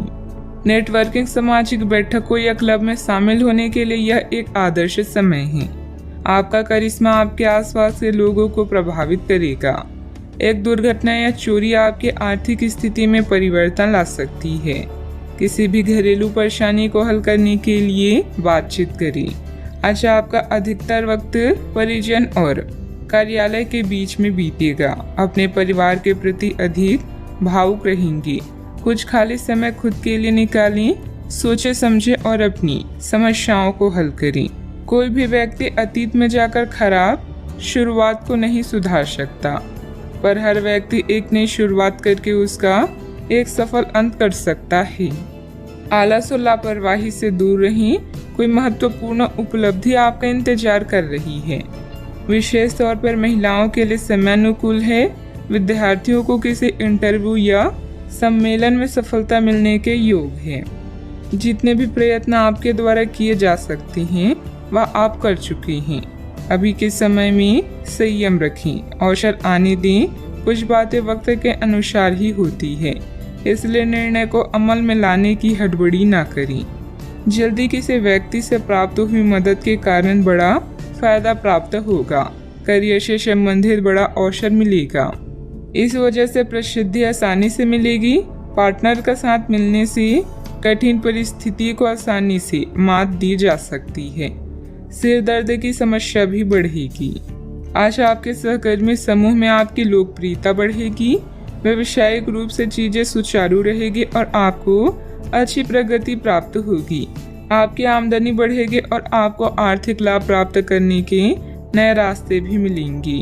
Speaker 1: नेटवर्किंग, सामाजिक बैठकों या क्लब में शामिल होने के लिए यह एक आदर्श समय है। आपका करिश्मा आपके आसपास के लोगों को प्रभावित करेगा। एक दुर्घटना या चोरी आपकी आर्थिक स्थिति में परिवर्तन ला सकती है। किसी भी घरेलू परेशानी को हल करने के लिए बातचीत करें। आज आपका अधिकतर वक्त परिजन और कार्यालय के बीच में बीतेगा। अपने परिवार के प्रति अधिक भावुक रहेंगे। कुछ खाली समय खुद के लिए निकालें, सोचे समझे और अपनी समस्याओं को हल करें। कोई भी व्यक्ति अतीत में जाकर खराब शुरुआत को नहीं सुधार सकता, पर हर व्यक्ति एक नई शुरुआत करके उसका एक सफल अंत कर सकता है। आलस और लापरवाही से दूर रहें। कोई महत्वपूर्ण उपलब्धि आपका इंतजार कर रही है। विशेष तौर पर महिलाओं के लिए समय अनुकूल है। विद्यार्थियों को किसी इंटरव्यू या सम्मेलन में सफलता मिलने के योग है। जितने भी प्रयत्न आपके द्वारा किए जा सकते हैं वह आप कर चुके हैं। अभी के समय में संयम रखें, अवसर आने दें। कुछ बातें वक्त के अनुसार ही होती है, इसलिए निर्णय को अमल में लाने की हड़बड़ी ना करें। जल्दी किसी व्यक्ति से प्राप्त हुई मदद के कारण बड़ा फायदा प्राप्त होगा। करियर से संबंधित बड़ा अवसर मिलेगा, इस वजह से प्रसिद्धि आसानी से मिलेगी। पार्टनर का साथ मिलने से कठिन परिस्थिति को आसानी से मात दी जा सकती है। सिर दर्द की समस्या भी बढ़ेगी। आज आपके सहकर्मी समूह में आपकी लोकप्रियता बढ़ेगी। व्यावसायिक रूप से चीजें सुचारू रहेगी और आपको अच्छी प्रगति प्राप्त होगी। आपकी आमदनी बढ़ेगी और आपको आर्थिक लाभ प्राप्त करने के नए रास्ते भी मिलेंगे।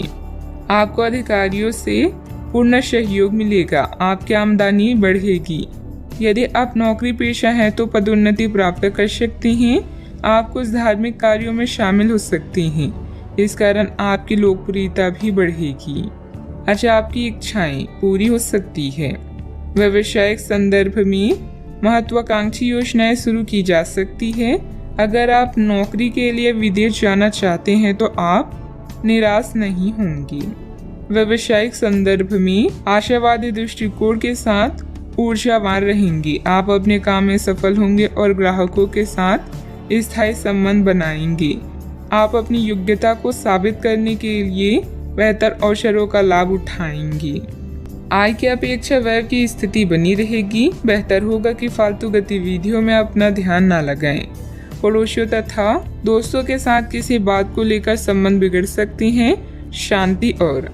Speaker 1: आपको अधिकारियों से पूर्ण सहयोग मिलेगा। आपकी आमदनी बढ़ेगी। यदि आप नौकरी पेशा हैं तो पदोन्नति प्राप्त कर सकते हैं। आप कुछ धार्मिक कार्यों में शामिल हो सकते हैं, इस कारण आपकी लोकप्रियता भी बढ़ेगी। अच्छा, आपकी इच्छाएं पूरी हो सकती है। व्यावसायिक संदर्भ में महत्वाकांक्षी योजनाएं शुरू की जा सकती है। अगर आप नौकरी के लिए विदेश जाना चाहते हैं तो आप निराश नहीं होंगे। व्यावसायिक संदर्भ में आशावादी दृष्टिकोण के साथ ऊर्जावान रहेंगे। आप अपने काम में सफल होंगे और ग्राहकों के साथ स्थायी संबंध बनाएंगे। आप अपनी योग्यता को साबित करने के लिए बेहतर अवसरों का लाभ उठाएंगे। आय की अपेक्षा व्यय की स्थिति बनी रहेगी। बेहतर होगा कि फालतू गतिविधियों में अपना ना लगाएं। पड़ोसियों तथा दोस्तों के साथ किसी बात को लेकर संबंध बिगड़ सकते हैं। शांति और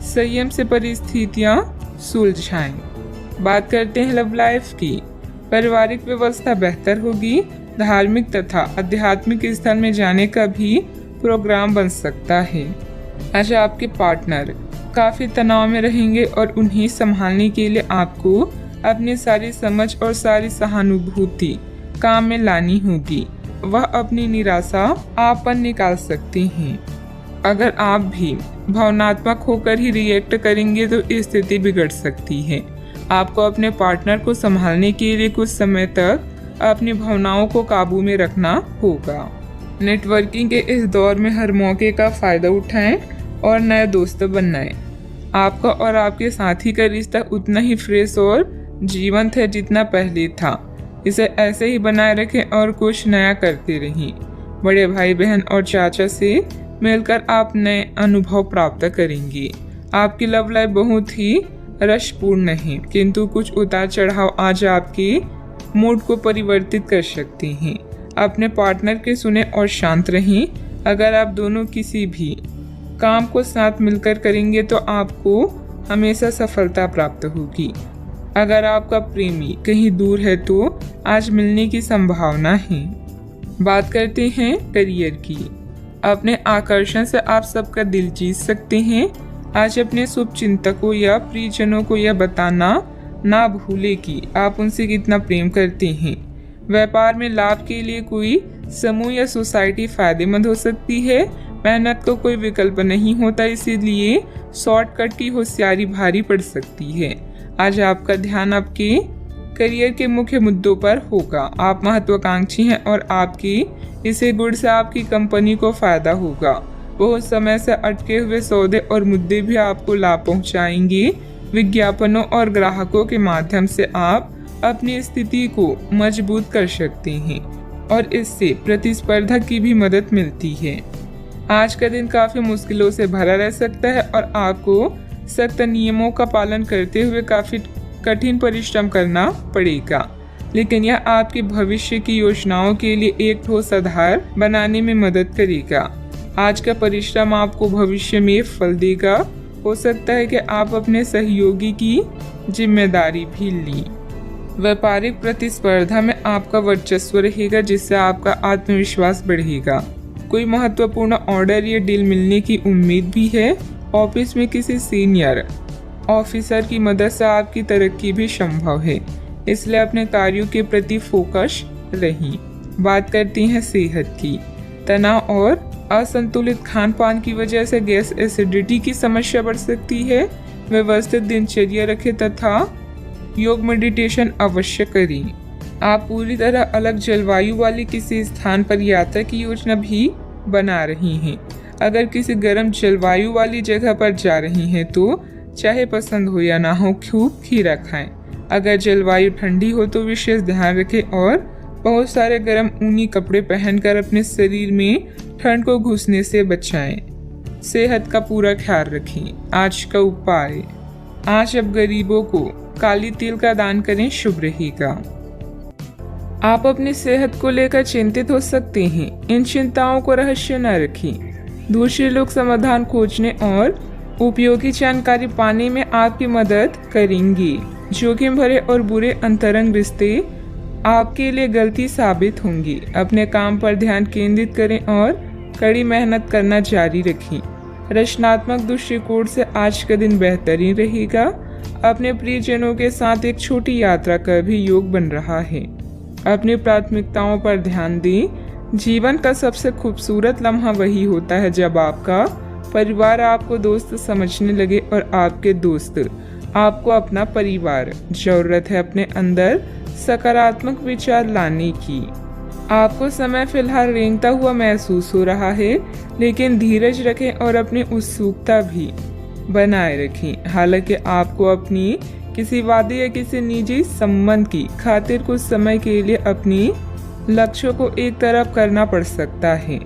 Speaker 1: संयम से परिस्थितियां सुलझाएं। बात करते हैं लव लाइफ की। पारिवारिक व्यवस्था बेहतर होगी। धार्मिक तथा आध्यात्मिक स्थल में जाने का भी प्रोग्राम बन सकता है। आज आपके पार्टनर काफी तनाव में रहेंगे और उन्हें संभालने के लिए आपको अपनी सारी समझ और सारी सहानुभूति काम में लानी होगी। वह अपनी निराशा आप पर निकाल सकते हैं। अगर आप भी भावनात्मक होकर ही रिएक्ट करेंगे तो स्थिति बिगड़ सकती है। आपको अपने पार्टनर को संभालने के लिए कुछ समय तक अपनी भावनाओं को काबू में रखना होगा। नेटवर्किंग के इस दौर में हर मौके का फायदा उठाएं और नए दोस्त बनाएं। आपका और आपके साथी का रिश्ता उतना ही फ्रेश और जीवंत है जितना पहले था। इसे ऐसे ही बनाए रखें और कुछ नया करते रहें। बड़े भाई बहन और चाचा से मिलकर आप नए अनुभव प्राप्त करेंगे। आपकी लव लाइफ बहुत ही रसपूर्ण है, किंतु कुछ उतार चढ़ाव आज आपके मूड को परिवर्तित कर सकते हैं। अपने पार्टनर के सुने और शांत रहें। अगर आप दोनों किसी भी काम को साथ मिलकर करेंगे तो आपको हमेशा सफलता प्राप्त होगी। अगर आपका प्रेमी कहीं दूर है तो आज मिलने की संभावना है। बात करते हैं करियर की। अपने आकर्षण से आप सबका दिल जीत सकते हैं। आज अपने शुभ चिंतकों या प्रियजनों को यह बताना ना भूले कि आप उनसे कितना प्रेम करते हैं। व्यापार में लाभ के लिए कोई समूह या सोसाइटी फायदेमंद हो सकती है। मेहनत को कोई विकल्प नहीं होता, इसीलिए शॉर्टकट की होशियारी भारी पड़ सकती है। आज आपका ध्यान आपके करियर के मुख्य मुद्दों पर होगा। आप महत्वाकांक्षी हैं और आपकी इसे गुण से आपकी कंपनी को फायदा होगा। बहुत समय से अटके हुए सौदे और मुद्दे भी आपको लाभ पहुंचाएंगे। विज्ञापनों और ग्राहकों के माध्यम से आप अपनी स्थिति को मजबूत कर सकते हैं और इससे प्रतिस्पर्धा की भी मदद मिलती है। आज का दिन काफी मुश्किलों से भरा रह सकता है और आपको सख्त नियमों का पालन करते हुए काफी कठिन परिश्रम करना पड़ेगा, लेकिन यह आपके भविष्य की योजनाओं के लिए एक ठोस आधार बनाने में मदद करेगा। आज का परिश्रम आपको भविष्य में फल देगा। हो सकता है कि आप अपने सहयोगी की जिम्मेदारी भी ली। व्यापारिक प्रतिस्पर्धा में आपका वर्चस्व रहेगा, जिससे आपका आत्मविश्वास बढ़ेगा। कोई महत्वपूर्ण ऑर्डर या डील मिलने की उम्मीद भी है। ऑफिस में किसी सीनियर ऑफिसर की मदद से आपकी तरक्की भी संभव है, इसलिए अपने कार्यों के प्रति फोकस रहिए। बात करते हैं सेहत की। तनाव और असंतुलित खान पान की वजह से गैस एसिडिटी की समस्या बढ़ सकती है। व्यवस्थित दिनचर्या रखें तथा योग मेडिटेशन अवश्य करें। आप पूरी तरह अलग जलवायु वाली किसी स्थान पर यात्रा की योजना भी बना रही हैं। अगर किसी गर्म जलवायु वाली जगह पर जा रही हैं तो चाहे पसंद हो या ना हो खूब खीरा खाएं। अगर जलवायु ठंडी हो तो विशेष ध्यान रखें और बहुत सारे गर्म ऊनी कपड़े पहनकर अपने शरीर में ठंड को घुसने से बचाएं। सेहत का पूरा ख्याल रखें। आज का उपाय, आज अब गरीबों को काली तिल का दान करें, शुभ रहेगा। आप अपनी सेहत को लेकर चिंतित हो सकते हैं। इन चिंताओं को रहस्य न रखें। दूसरे लोग समाधान खोजने और उपयोगी जानकारी पाने में आपकी मदद करेंगे। जोखिम भरे और बुरे अंतरंग रिश्ते आपके लिए गलती साबित होंगी। अपने काम पर ध्यान केंद्रित करें और कड़ी मेहनत करना जारी रखें। रचनात्मक दृष्टिकोण से आज का दिन बेहतरीन रहेगा। अपने प्रियजनों के साथ एक छोटी यात्रा का भी योग बन रहा है। अपनी प्राथमिकताओं पर ध्यान दें। जीवन का सबसे खूबसूरत लम्हा वही होता है जब आपका परिवार आपको दोस्त समझने लगे और आपके दोस्त आपको अपना परिवार। जरूरत है अपने अंदर सकारात्मक विचार लाने की। आपको समय फिलहाल रेंगता हुआ महसूस हो रहा है, लेकिन धीरज रखें और अपनी उत्सुकता भी बनाए रखें। हालांकि आपको अपनी किसी वादे या किसी निजी संबंध की खातिर कुछ समय के लिए अपनी लक्ष्यों को एक तरफ करना पड़ सकता है।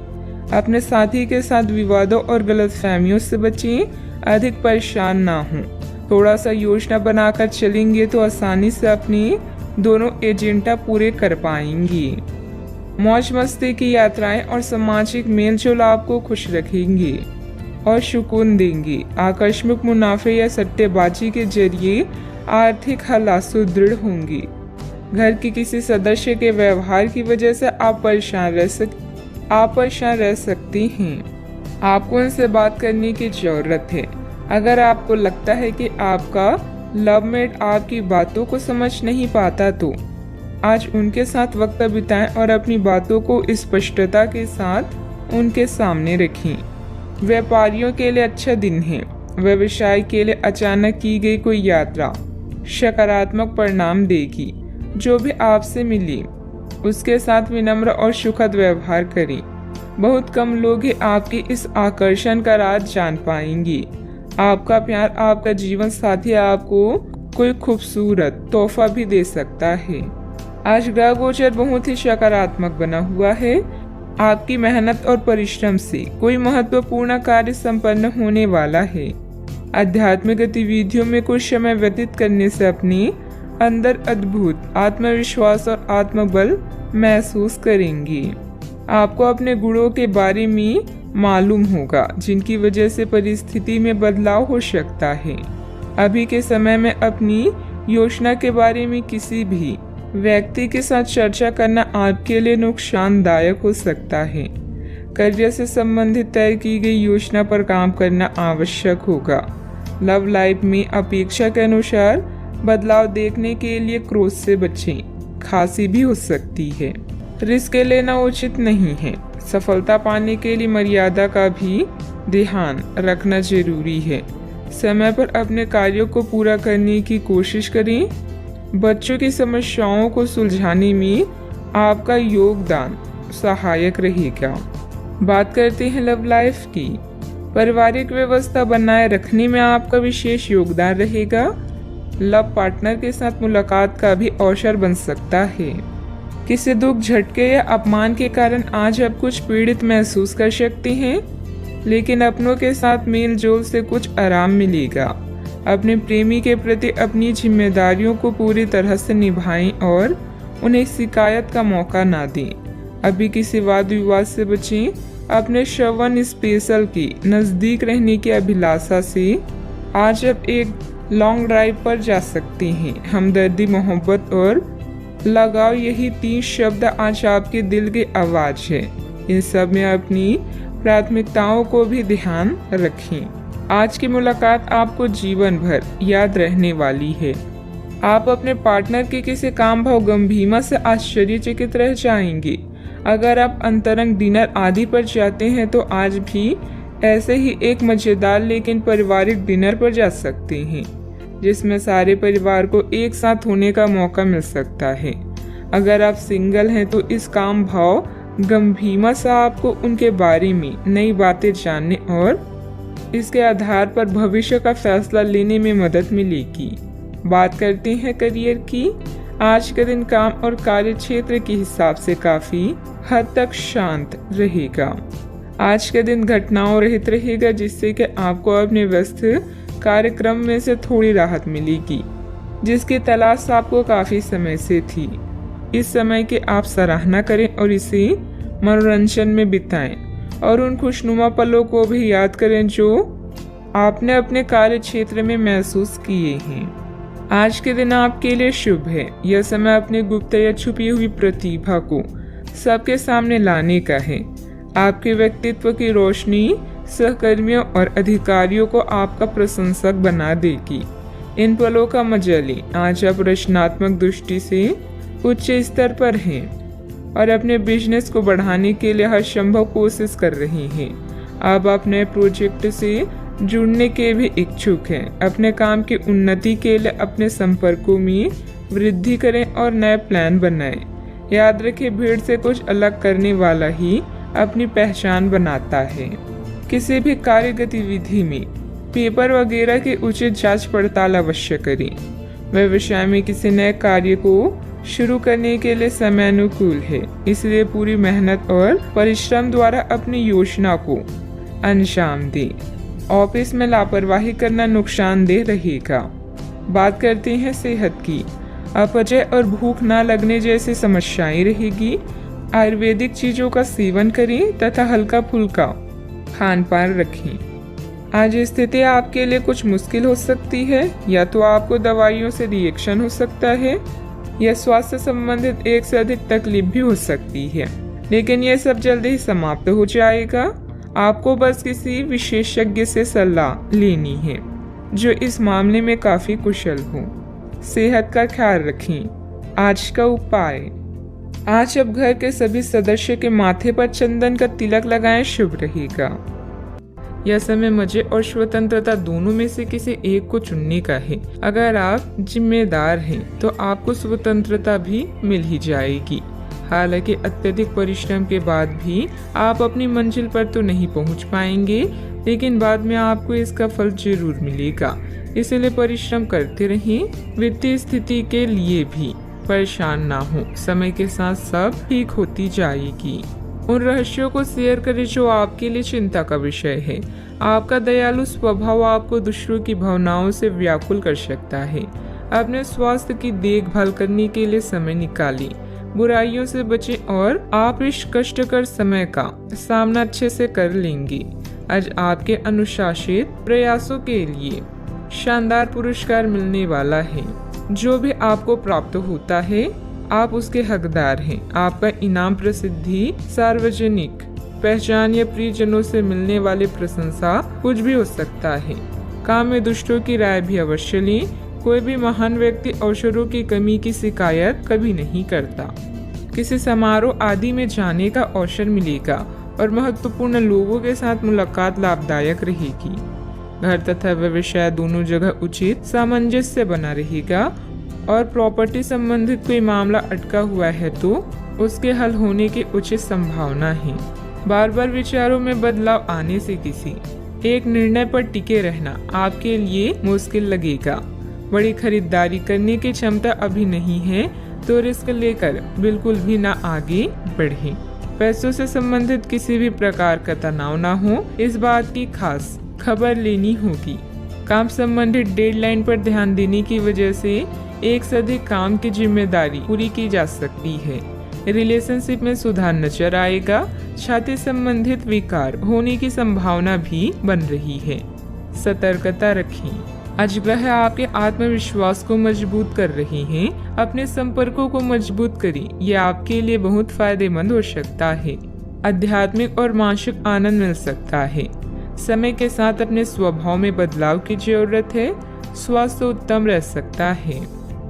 Speaker 1: अपने साथी के साथ विवादों और गलतफहमियों से बचें। अधिक परेशान ना हों। थोड़ा सा योजना बनाकर चलेंगे तो आसानी से अपनी दोनों एजेंडा पूरे कर पाएंगे। मौज मस्ती की यात्राएं और सामाजिक मेलजोल आपको खुश रखेंगे और सुकून देंगे। आकस्मिक मुनाफे या सट्टेबाजी के जरिए आर्थिक हालात सुदृढ़ होंगे। घर के किसी सदस्य के व्यवहार की वजह से आप परेशान रह सकते हैं। आपको उनसे बात करने की जरूरत है। अगर आपको लगता है कि आपका लवमेट आपकी बातों को समझ नहीं पाता तो आज उनके साथ वक्त बिताएं और अपनी बातों को स्पष्टता के साथ उनके सामने रखें। व्यापारियों के लिए अच्छा दिन है। व्यवसाय के लिए अचानक की गई कोई यात्रा सकारात्मक परिणाम देगी। जो भी आपसे मिले उसके साथ विनम्र और सुखद व्यवहार करें। बहुत कम लोग ही आपके इस आकर्षण का राज जान पाएंगे। आपका प्यार, आपका जीवन साथी आपको कोई खूबसूरत तोहफा भी दे सकता है। आज ग्रह गोचर बहुत ही सकारात्मक बना हुआ है। आपकी मेहनत और परिश्रम से कोई महत्वपूर्ण कार्य संपन्न होने वाला है। आध्यात्मिक गतिविधियों में कुछ समय व्यतीत करने से अपने अंदर अद्भुत आत्मविश्वास और आत्मबल महसूस करेंगे। आपको अपने गुणों के बारे में मालूम होगा, जिनकी वजह से परिस्थिति में बदलाव हो सकता है। अभी के समय में अपनी योजना के बारे में किसी भी व्यक्ति के साथ चर्चा करना आपके लिए नुकसानदायक हो सकता है। करियर से संबंधित तय की गई योजना पर काम करना आवश्यक होगा। लव लाइफ में अपेक्षा के अनुसार बदलाव देखने के लिए क्रोध से बचें। खांसी भी हो सकती है। रिस्क लेना उचित नहीं है। सफलता पाने के लिए मर्यादा का भी ध्यान रखना जरूरी है। समय पर अपने कार्यों को पूरा करने की कोशिश करें। बच्चों की समस्याओं को सुलझाने में आपका योगदान सहायक रहेगा। बात करते हैं लव लाइफ की। पारिवारिक व्यवस्था बनाए रखने में आपका विशेष योगदान रहेगा। लव पार्टनर के साथ मुलाकात का भी अवसर बन सकता है। किसी दुख, झटके या अपमान के कारण आज आप कुछ पीड़ित महसूस कर सकते हैं, लेकिन अपनों के साथ मेल जोल से कुछ आराम मिलेगा। अपने प्रेमी के प्रति अपनी जिम्मेदारियों को पूरी तरह से निभाएं और उन्हें शिकायत का मौका ना दें। अभी किसी वाद विवाद से बचें। अपने श्रवण स्पेशल के नज़दीक रहने की अभिलाषा से आज आप एक लॉन्ग ड्राइव पर जा सकते हैं। हमदर्दी, मोहब्बत और लगाव, यही 3 शब्द आज आपके दिल की आवाज़ है। इन सब में अपनी प्राथमिकताओं को भी ध्यान रखें। आज की मुलाकात आपको जीवन भर याद रहने वाली है। आप अपने पार्टनर के किसी काम भाव गंभीरता से आश्चर्यचकित रह जाएंगे। अगर आप अंतरंग डिनर आदि पर जाते हैं तो आज भी ऐसे ही एक मजेदार लेकिन पारिवारिक डिनर पर जा सकते हैं, जिसमें सारे परिवार को एक साथ होने का मौका मिल सकता है। अगर आप सिंगल हैं तो इस काम भाव गंभीरता से आपको उनके बारे में नई बातें जानने और इसके आधार पर भविष्य का फैसला लेने में मदद मिलेगी। बात करते हैं करियर की। आज का दिन काम और कार्य क्षेत्र के हिसाब से काफी हद तक शांत रहेगा। आज का दिन घटनाओं रहित रहेगा, जिससे कि आपको अपने व्यस्त कार्यक्रम में से थोड़ी राहत मिलेगी, जिसकी तलाश आपको काफी समय से थी। इस समय की आप सराहना करें और इसे मनोरंजन में बिताएं और उन खुशनुमा पलों को भी याद करें जो आपने अपने कार्य क्षेत्र में महसूस किए हैं। आज के दिन आपके लिए शुभ है। यह समय अपनी गुप्त या छुपी हुई प्रतिभा को सबके सामने लाने का है। आपके व्यक्तित्व की रोशनी सहकर्मियों और अधिकारियों को आपका प्रशंसक बना देगी। इन पलों का मजा लें। आज आप रचनात्मक दृष्टि से उच्च स्तर पर हैं और अपने बिजनेस को बढ़ाने के लिए हर संभव कोशिश कर रहे हैं। आप अपने प्रोजेक्ट से जुड़ने के भी इच्छुक हैं। अपने काम की उन्नति के लिए अपने संपर्कों में वृद्धि करें और नए प्लान बनाएं। याद रखें, भीड़ से कुछ अलग करने वाला ही अपनी पहचान बनाता है। किसी भी कार्य गतिविधि में पेपर वगैरह की उचित जांच पड़ताल अवश्य करें। व्यवसाय में किसी नए कार्य को शुरू करने के लिए समय अनुकूल है, इसलिए पूरी मेहनत और परिश्रम द्वारा अपनी योजना को अंजाम दें। ऑफिस में लापरवाही करना नुकसानदेह रहेगा। बात करते हैं सेहत की। अपचय और भूख ना लगने जैसी समस्याएं रहेगी। आयुर्वेदिक चीजों का सेवन करें तथा हल्का फुल्का खान पान रखें। आज स्थिति आपके लिए कुछ मुश्किल हो सकती है, या तो आपको दवाइयों से रिएक्शन हो सकता है या स्वास्थ्य संबंधित एक से अधिक तकलीफ भी हो सकती है, लेकिन यह सब जल्दी ही समाप्त हो जाएगा। आपको बस किसी विशेषज्ञ से सलाह लेनी है जो इस मामले में काफी कुशल हो। सेहत का ख्याल रखें। आज का उपाय, आज अब घर के सभी सदस्य के माथे पर चंदन का तिलक लगाएं, शुभ रहेगा। यह समय मजे और स्वतंत्रता दोनों में से किसी एक को चुनने का है। अगर आप जिम्मेदार हैं तो आपको स्वतंत्रता भी मिल ही जाएगी। हालांकि अत्यधिक परिश्रम के बाद भी आप अपनी मंजिल पर तो नहीं पहुंच पाएंगे, लेकिन बाद में आपको इसका फल जरूर मिलेगा। इसलिए परिश्रम करते रहें। वित्तीय स्थिति के लिए भी परेशान ना हो। समय के साथ सब ठीक होती जाएगी। उन रहस्यों को शेयर करें जो आपके लिए चिंता का विषय है। आपका दयालु स्वभाव आपको दूसरों की भावनाओं से व्याकुल कर सकता है। अपने स्वास्थ्य की देखभाल करने के लिए समय निकालें, बुराइयों से बचें और आप इस कष्टकर समय का सामना अच्छे से कर लेंगे। आज आपके अनुशासित प्रयासों के लिए शानदार पुरस्कार मिलने वाला है। जो भी आपको प्राप्त होता है आप उसके हकदार हैं। आपका इनाम प्रसिद्धि, सार्वजनिक पहचान या प्रियजनों से मिलने वाली प्रशंसा कुछ भी हो सकता है। काम में दुष्टों की राय भी अवश्य लें। कोई भी महान व्यक्ति अवसरों की कमी की शिकायत कभी नहीं करता। किसी समारोह आदि में जाने का अवसर मिलेगा और महत्वपूर्ण लोगों के साथ मुलाकात लाभदायक रहेगी। घर तथा व्यवसाय दोनों जगह उचित सामंजस्य बना रहेगा और प्रॉपर्टी संबंधित कोई मामला अटका हुआ है तो उसके हल होने की उचित संभावना है। बार बार विचारों में बदलाव आने से किसी एक निर्णय पर टिके रहना आपके लिए मुश्किल लगेगा। बड़ी खरीदारी करने की क्षमता अभी नहीं है तो रिस्क लेकर बिल्कुल भी ना आगे बढ़ें। पैसों से संबंधित किसी भी प्रकार का तनाव ना हो, इस बात की खास खबर लेनी होगी। काम संबंधित डेडलाइन पर ध्यान देने की वजह से एक से अधिक काम की जिम्मेदारी पूरी की जा सकती है। रिलेशनशिप में सुधार नजर आएगा। छाती संबंधित विकार होने की संभावना भी बन रही है। सतर्कता रखें। आज ग्रह आपके आत्मविश्वास को मजबूत कर रहे हैं। अपने संपर्कों को मजबूत करें, यह आपके लिए बहुत फायदेमंद हो सकता है। आध्यात्मिक और मानसिक आनंद मिल सकता है। समय के साथ अपने स्वभाव में बदलाव की जरूरत है। स्वास्थ्य उत्तम रह सकता है।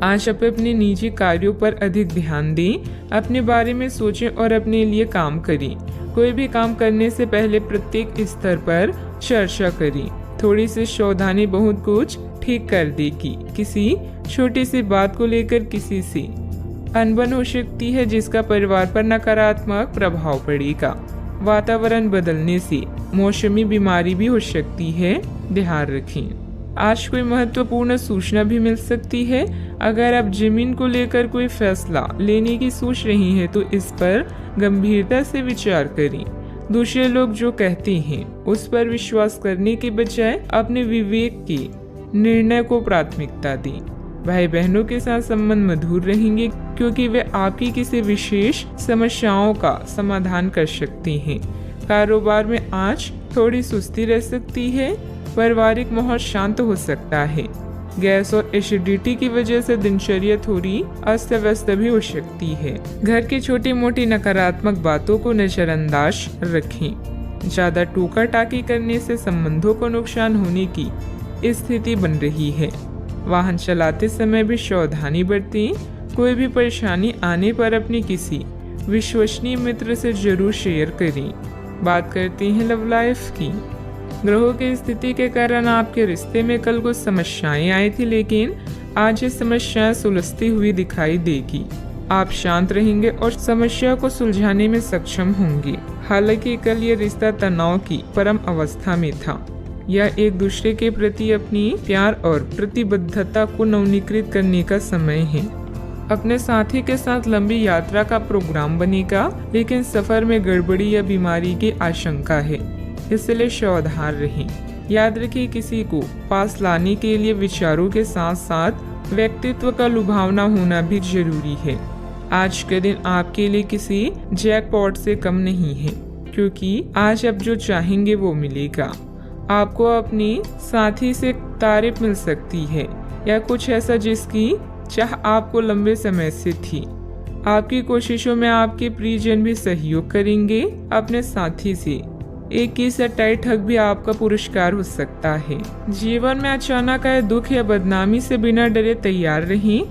Speaker 1: आज आप अपने निजी कार्यों पर अधिक ध्यान दें। अपने बारे में सोचें और अपने लिए काम करें। कोई भी काम करने से पहले प्रत्येक स्तर पर चर्चा करें। थोड़ी सी सावधानी बहुत कुछ ठीक कर देगी। किसी छोटी सी बात को लेकर किसी से अनबन हो सकती है जिसका परिवार पर नकारात्मक प्रभाव पड़ेगा। वातावरण बदलने से मौसमी बीमारी भी हो सकती है, ध्यान रखें। आज कोई महत्वपूर्ण सूचना भी मिल सकती है। अगर आप जमीन को लेकर कोई फैसला लेने की सोच रही हैं तो इस पर गंभीरता से विचार करें। दूसरे लोग जो कहते हैं उस पर विश्वास करने के बजाय अपने विवेक के निर्णय को प्राथमिकता दें। भाई बहनों के साथ संबंध मधुर रहेंगे क्योंकि वे आपकी किसी विशेष समस्याओं का समाधान कर सकते हैं। कारोबार में आज थोड़ी सुस्ती रह सकती है। पारिवारिक माहौल शांत हो सकता है। गैस और एसिडिटी की वजह से दिनचर्या थोड़ी अस्त व्यस्त भी हो सकती है। घर की छोटी मोटी नकारात्मक बातों को नजरअंदाज रखें। ज्यादा टोका टाकी करने से संबंधों को नुकसान होने की स्थिति बन रही है। वाहन चलाते समय भी सावधानी बरतें। कोई भी परेशानी आने पर अपने किसी विश्वसनीय मित्र से जरूर शेयर करें। बात करते हैं लव लाइफ की। ग्रहों की स्थिति के कारण आपके रिश्ते में कल कुछ समस्याएं आई थी, लेकिन आज ये समस्याएं सुलझती हुई दिखाई देगी। आप शांत रहेंगे और समस्या को सुलझाने में सक्षम होंगे। हालांकि कल ये रिश्ता तनाव की परम अवस्था में था। यह एक दूसरे के प्रति अपनी प्यार और प्रतिबद्धता को नवीनीकृत करने का समय है। अपने साथी के साथ लंबी यात्रा का प्रोग्राम बनेगा, लेकिन सफर में गड़बड़ी या बीमारी की आशंका है, इसलिए सावधान रहें। याद रखिए, किसी को पास लाने के लिए विचारों के साथ साथ व्यक्तित्व का लुभावना होना भी जरूरी है। आज का दिन आपके लिए किसी जैकपॉट से कम नहीं है, क्योंकि आज आप जो चाहेंगे वो मिलेगा। आपको अपनी साथी से तारीफ मिल सकती है या कुछ ऐसा जिसकी चाह आपको लंबे समय से थी। आपकी कोशिशों में आपके प्रियजन भी सहयोग करेंगे। अपने साथी से एक की टाइट हक भी आपका पुरस्कार हो सकता है। जीवन में अचानक आए दुख या बदनामी से बिना डरे तैयार रहें।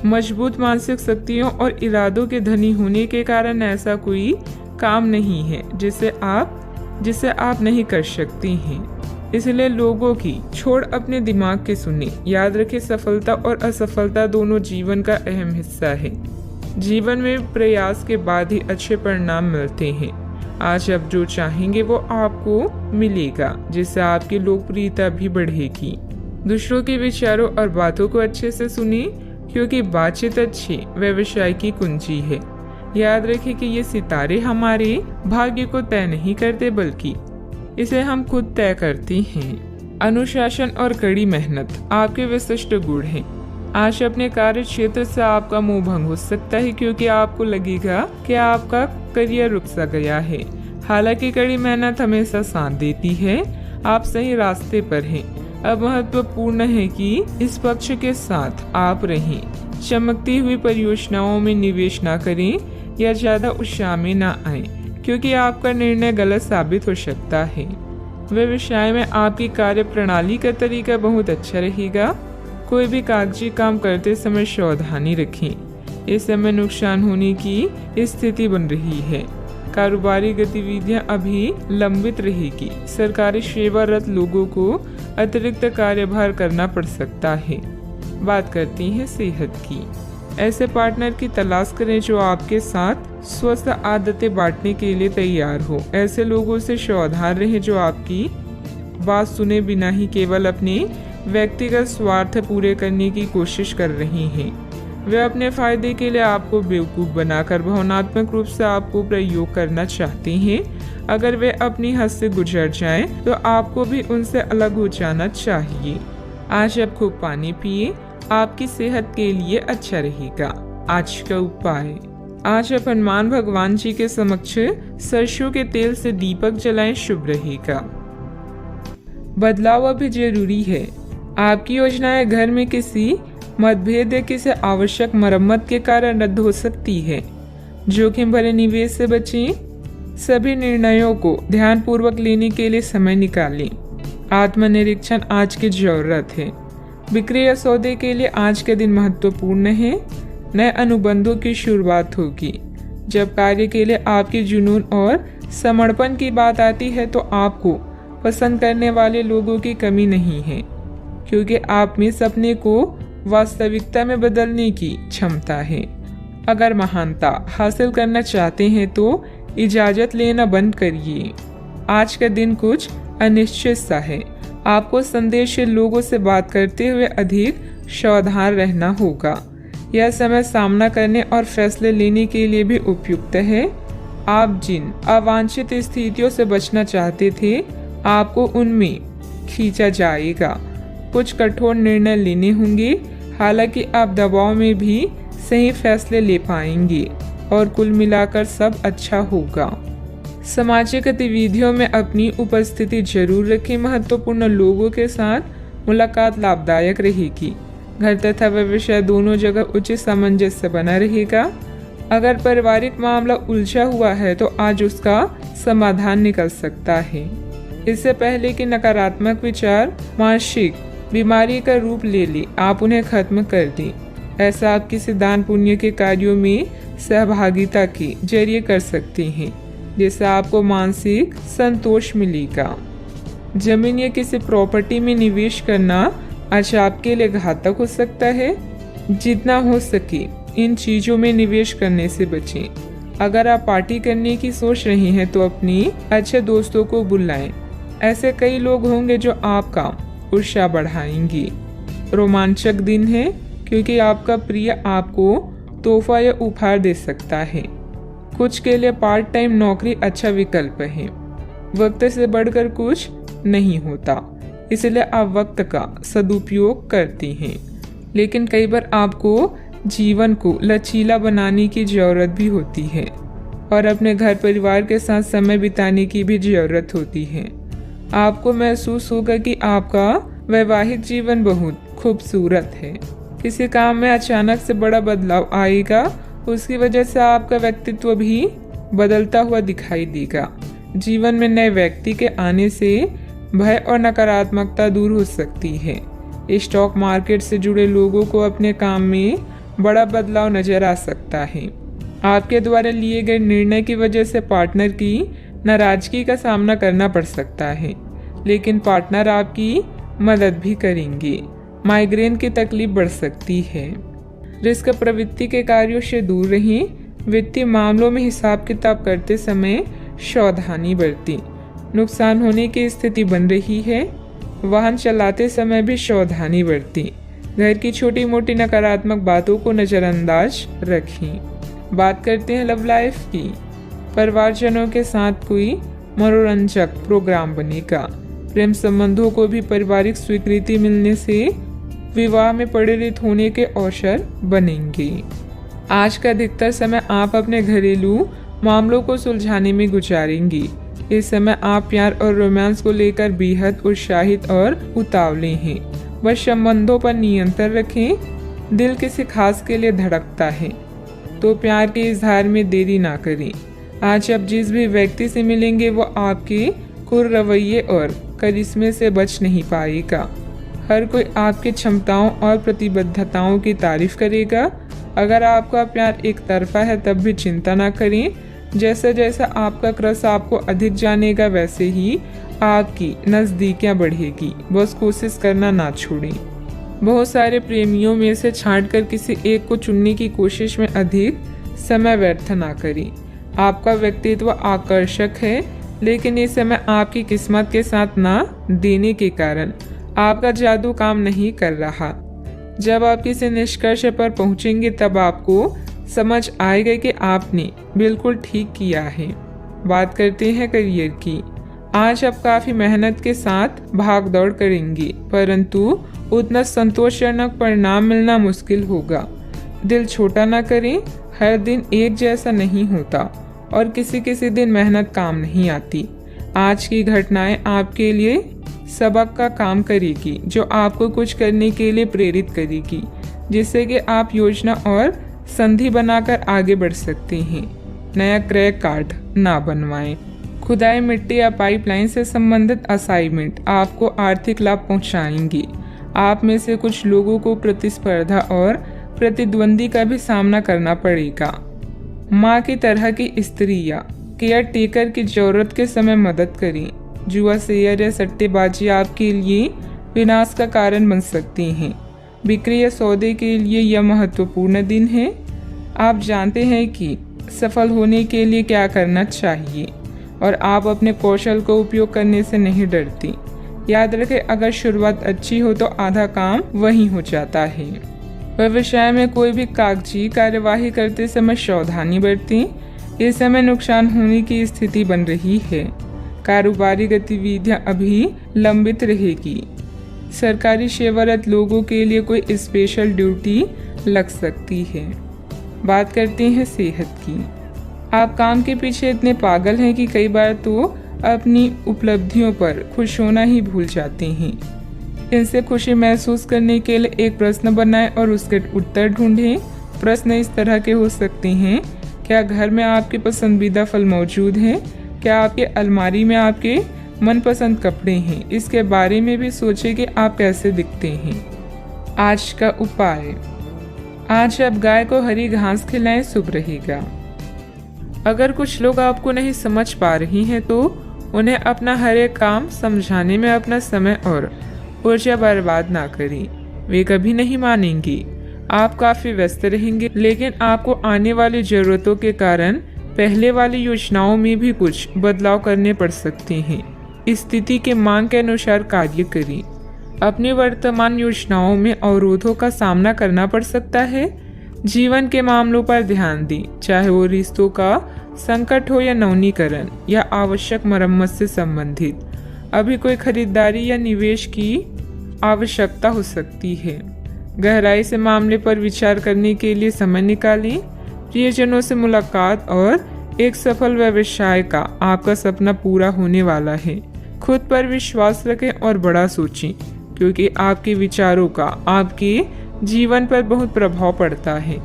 Speaker 1: मजबूत मानसिक शक्तियों और इरादों के धनी होने के कारण ऐसा कोई काम नहीं है जिसे आप नहीं कर सकते हैं। इसलिए लोगों की छोड़ अपने दिमाग के सुने। याद रखें, सफलता और असफलता दोनों जीवन का अहम हिस्सा है। जीवन में प्रयास के बाद ही अच्छे परिणाम मिलते हैं। आज आप जो चाहेंगे वो आपको मिलेगा, जिससे आपकी लोकप्रियता भी बढ़ेगी। दूसरों के विचारों और बातों को अच्छे से सुनिए, क्योंकि बातचीत अच्छे व्यवसाय की कुंजी है। याद रखें कि ये सितारे हमारे भाग्य को तय नहीं करते, बल्कि इसे हम खुद तय करते हैं। अनुशासन और कड़ी मेहनत आपके विशिष्ट गुण हैं। आज अपने कार्य क्षेत्र से आपका मोह भंग हो सकता है, क्योंकि आपको लगेगा कि आपका करियर रुक सा गया है। हालांकि कड़ी मेहनत हमेशा साथ देती है, आप सही रास्ते पर हैं। अब महत्वपूर्ण है कि इस पक्ष के साथ आप रहें। चमकती हुई परियोजनाओं में निवेश न करें या ज्यादा उत्साह में न आए, क्योंकि आपका निर्णय गलत साबित हो सकता है। व्यवसाय में आपकी कार्य प्रणाली का तरीका बहुत अच्छा रहेगा। कोई भी कागजी काम करते समय सावधानी रखें। इस समय नुकसान होने की स्थिति बन रही है। कारोबारी गतिविधियां अभी लंबित रहेगी। सरकारी सेवारत लोगों को अतिरिक्त कार्यभार करना पड़ सकता है। बात करते हैं सेहत की। ऐसे पार्टनर की तलाश करें जो आपके साथ स्वस्थ आदतें बांटने के लिए तैयार हो। ऐसे लोगों से सावधान रहें जो आपकी बात सुने बिना ही केवल अपने व्यक्तिगत स्वार्थ पूरे करने की कोशिश कर रहे हैं। वे अपने फायदे के लिए आपको बेवकूफ़ बनाकर भावनात्मक रूप से आपको प्रयोग करना चाहते हैं। अगर वे अपनी हद से गुजर जाएं, तो आपको भी उनसे अलग हो जाना चाहिए। आज आप खूब पानी पिए, आपकी सेहत के लिए अच्छा रहेगा। आज का उपाय, आज आप हनुमान भगवान जी के समक्ष सरसों के तेल से दीपक जलाएं, शुभ रहेगा। बदलाव अभी जरूरी है। आपकी योजनाएं घर में किसी मतभेद या किसी आवश्यक मरम्मत के कारण रद्द हो सकती है। जोखिम भरे निवेश से बचें। सभी निर्णयों को ध्यानपूर्वक लेने के लिए समय निकालें। आत्मनिरीक्षण आज की जरूरत है। बिक्री या सौदे के लिए आज के दिन महत्वपूर्ण है। नए अनुबंधों की शुरुआत होगी। जब कार्य के लिए आपके जुनून और समर्पण की बात आती है, तो आपको पसंद करने वाले लोगों की कमी नहीं है, क्योंकि आप में सपने को वास्तविकता में बदलने की क्षमता है। अगर महानता हासिल करना चाहते हैं तो इजाजत लेना बंद करिए। आज का दिन कुछ अनिश्चित सा है। आपको संदेहशील लोगों से बात करते हुए अधिक सावधान रहना होगा। यह समय सामना करने और फैसले लेने के लिए भी उपयुक्त है। आप जिन अवांछित स्थितियों से बचना चाहते थे, आपको उनमें खींचा जाएगा। कुछ कठोर निर्णय लेने होंगे, हालांकि आप दबाव में भी सही फैसले ले पाएंगे और कुल मिलाकर सब अच्छा होगा। सामाजिक गतिविधियों में अपनी उपस्थिति जरूर रखें। महत्वपूर्ण लोगों के साथ मुलाकात लाभदायक रहेगी। घर तथा व्यवसाय दोनों जगह उचित सामंजस्य बना रहेगा। अगर पारिवारिक मामला उलझा हुआ है तो आज उसका समाधान निकल सकता है। इससे पहले कि नकारात्मक विचार मानसिक बीमारी का रूप ले ले, आप उन्हें खत्म कर दें। ऐसा आप किसी दान पुण्य के कार्यों में सहभागिता के जरिए कर सकते हैं, जिससे आपको मानसिक संतोष मिलेगा। जमीन या किसी प्रॉपर्टी में निवेश करना आज आपके लिए घातक हो सकता है। जितना हो सके इन चीजों में निवेश करने से बचें। अगर आप पार्टी करने की सोच रहे हैं तो अपनी अच्छे दोस्तों को बुलाएं। ऐसे कई लोग होंगे जो आपका उत्साह बढ़ाएंगे। रोमांचक दिन है, क्योंकि आपका प्रिय आपको तोहफा या उपहार दे सकता है। कुछ के लिए पार्ट टाइम नौकरी अच्छा विकल्प है। वक्त से बढ़कर कुछ नहीं होता, इसलिए आप वक्त का सदुपयोग करते हैं। लेकिन कई बार आपको जीवन को लचीला बनाने की जरूरत भी होती है और अपने घर परिवार के साथ समय बिताने की भी जरूरत होती है। आपको महसूस होगा कि आपका वैवाहिक जीवन बहुत खूबसूरत है। किसी काम में अचानक से बड़ा बदलाव आएगा, उसकी वजह से आपका व्यक्तित्व भी बदलता हुआ दिखाई देगा। जीवन में नए व्यक्ति के आने से भय और नकारात्मकता दूर हो सकती है। स्टॉक मार्केट से जुड़े लोगों को अपने काम में बड़ा बदलाव नजर आ सकता है। आपके द्वारा लिए गए निर्णय की वजह से पार्टनर की नाराजगी का सामना करना पड़ सकता है, लेकिन पार्टनर आपकी मदद भी करेंगे। माइग्रेन की तकलीफ बढ़ सकती है। रिस्क प्रवृत्ति के कार्यों से दूर रहें। वित्तीय मामलों में हिसाब किताब करते समय सावधानी बरतें। नुकसान होने की स्थिति बन रही है। वाहन चलाते समय भी सावधानी बरतें। घर की छोटी मोटी नकारात्मक बातों को नज़रअंदाज रखें। बात करते हैं लव लाइफ की। परिवारजनों के साथ कोई मनोरंजक प्रोग्राम बनेगा। प्रेम संबंधों को भी पारिवारिक स्वीकृति मिलने से विवाह में परिणित होने के अवसर बनेंगे। आज का अधिकतर समय आप अपने घरेलू मामलों को सुलझाने में गुजारेंगी। इस समय आप प्यार और रोमांस को लेकर बेहद उत्साहित और उतावले हैं। बस संबंधों पर नियंत्रण रखें। दिल किसी खास के लिए धड़कता है तो प्यार के इजहार में देरी ना करें। आज आप जिस भी व्यक्ति से मिलेंगे वो आपके कुर रवैये और करिश्मे से बच नहीं पाएगा। हर कोई आपकी क्षमताओं और प्रतिबद्धताओं की तारीफ करेगा। अगर आपका प्यार एक तरफा है तब भी चिंता ना करें। जैसा जैसा आपका क्रश आपको अधिक जानेगा वैसे ही आपकी नज़दीकियाँ बढ़ेगी। बस कोशिश करना ना छोड़ें। बहुत सारे प्रेमियों में से छांटकर किसी एक को चुनने की कोशिश में अधिक समय व्यर्थ ना करें। आपका व्यक्तित्व आकर्षक है, लेकिन इस समय आपकी किस्मत के साथ ना देने के कारण आपका जादू काम नहीं कर रहा। जब आप किसी निष्कर्ष पर पहुंचेंगे तब आपको समझ आएगा कि आपने बिल्कुल ठीक किया है। बात करते हैं करियर की। आज आप काफ़ी मेहनत के साथ भाग दौड़ करेंगे, परंतु उतना संतोषजनक परिणाम मिलना मुश्किल होगा। दिल छोटा ना करें। हर दिन एक जैसा नहीं होता और किसी किसी दिन मेहनत काम नहीं आती। आज की घटनाएं आपके लिए सबक का काम करेगी, जो आपको कुछ करने के लिए प्रेरित करेगी, जिससे कि आप योजना और संधि बनाकर आगे बढ़ सकते हैं। नया क्रैक कार्ड ना बनवाएं। खुदाई मिट्टी या पाइपलाइन से संबंधित असाइनमेंट आपको आर्थिक लाभ पहुंचाएंगे। आप में से कुछ लोगों को प्रतिस्पर्धा और प्रतिद्वंदी का भी सामना करना पड़ेगा। माँ की तरह की स्त्री या केयर टेकर की जरूरत के समय मदद करें। जुआ, शेयर या सट्टेबाजी आपके लिए विनाश का कारण बन सकती हैं। बिक्री या सौदे के लिए यह महत्वपूर्ण दिन है। आप जानते हैं कि सफल होने के लिए क्या करना चाहिए और आप अपने कौशल को उपयोग करने से नहीं डरती। याद रखें, अगर शुरुआत अच्छी हो तो आधा काम वहीं हो जाता है। व्यवसाय में कोई भी कागजी कार्यवाही करते समय सावधानी बरतें। इस समय नुकसान होने की स्थिति बन रही है। कारोबारी गतिविधियां अभी लंबित रहेगी। सरकारी सेवारत लोगों के लिए कोई स्पेशल ड्यूटी लग सकती है। बात करते हैं सेहत की। आप काम के पीछे इतने पागल हैं कि कई बार तो अपनी उपलब्धियों पर खुश होना ही भूल जाते हैं। इनसे खुशी महसूस करने के लिए एक प्रश्न बनाएं और उसके उत्तर ढूंढें। प्रश्न इस तरह के हो सकते हैं: क्या घर में आपके पसंदीदा फल मौजूद हैं? क्या आपके अलमारी में आपके मनपसंद कपड़े हैं? इसके बारे में भी सोचें कि आप कैसे दिखते हैं। आज का उपाय: आज आप गाय को हरी घास खिलाएं, शुभ रहेगा। अगर कुछ लोग आपको नहीं समझ पा रही हैं तो उन्हें अपना हर एक काम समझाने में अपना समय और ऊर्जा बर्बाद ना करें। वे कभी नहीं मानेंगी। आप काफ़ी व्यस्त रहेंगे, लेकिन आपको आने वाली ज़रूरतों के कारण पहले वाली योजनाओं में भी कुछ बदलाव करने पड़ सकते हैं। स्थिति के मांग के अनुसार कार्य करें। अपनी वर्तमान योजनाओं में अवरोधों का सामना करना पड़ सकता है। जीवन के मामलों पर ध्यान दें, चाहे वो रिश्तों का संकट हो या नवीनीकरण या आवश्यक मरम्मत से संबंधित। अभी कोई खरीदारी या निवेश की आवश्यकता हो सकती है। गहराई से मामले पर विचार करने के लिए समय निकालें। प्रियजनों से मुलाकात और एक सफल व्यवसाय का आपका सपना पूरा होने वाला है। खुद पर विश्वास रखें और बड़ा सोचें, क्योंकि आपके विचारों का आपके जीवन पर बहुत प्रभाव पड़ता है।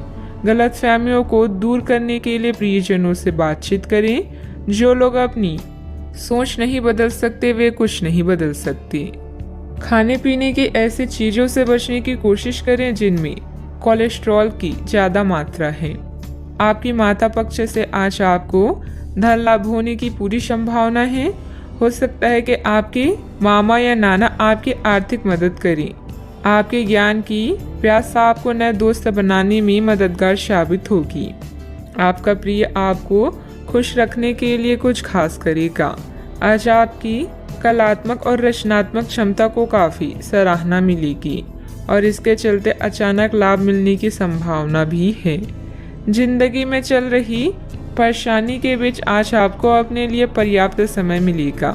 Speaker 1: गलतफहमियों को दूर करने के लिए प्रियजनों से बातचीत करें। जो लोग अपनी सोच नहीं बदल सकते वे कुछ नहीं बदल सकते। खाने पीने की ऐसी चीज़ों से बचने की कोशिश करें जिनमें कोलेस्ट्रॉल की ज़्यादा मात्रा है। आपकी माता पक्ष से आज आपको धन लाभ होने की पूरी संभावना है। हो सकता है कि आपके मामा या नाना आपकी आर्थिक मदद करें। आपके ज्ञान की प्यास आपको नए दोस्त बनाने में मददगार साबित होगी। आपका प्रिय आपको खुश रखने के लिए कुछ खास करेगा। आज आपकी कलात्मक और रचनात्मक क्षमता को काफ़ी सराहना मिलेगी और इसके चलते अचानक लाभ मिलने की संभावना भी है। जिंदगी में चल रही परेशानी के बीच आज आपको अपने लिए पर्याप्त समय मिलेगा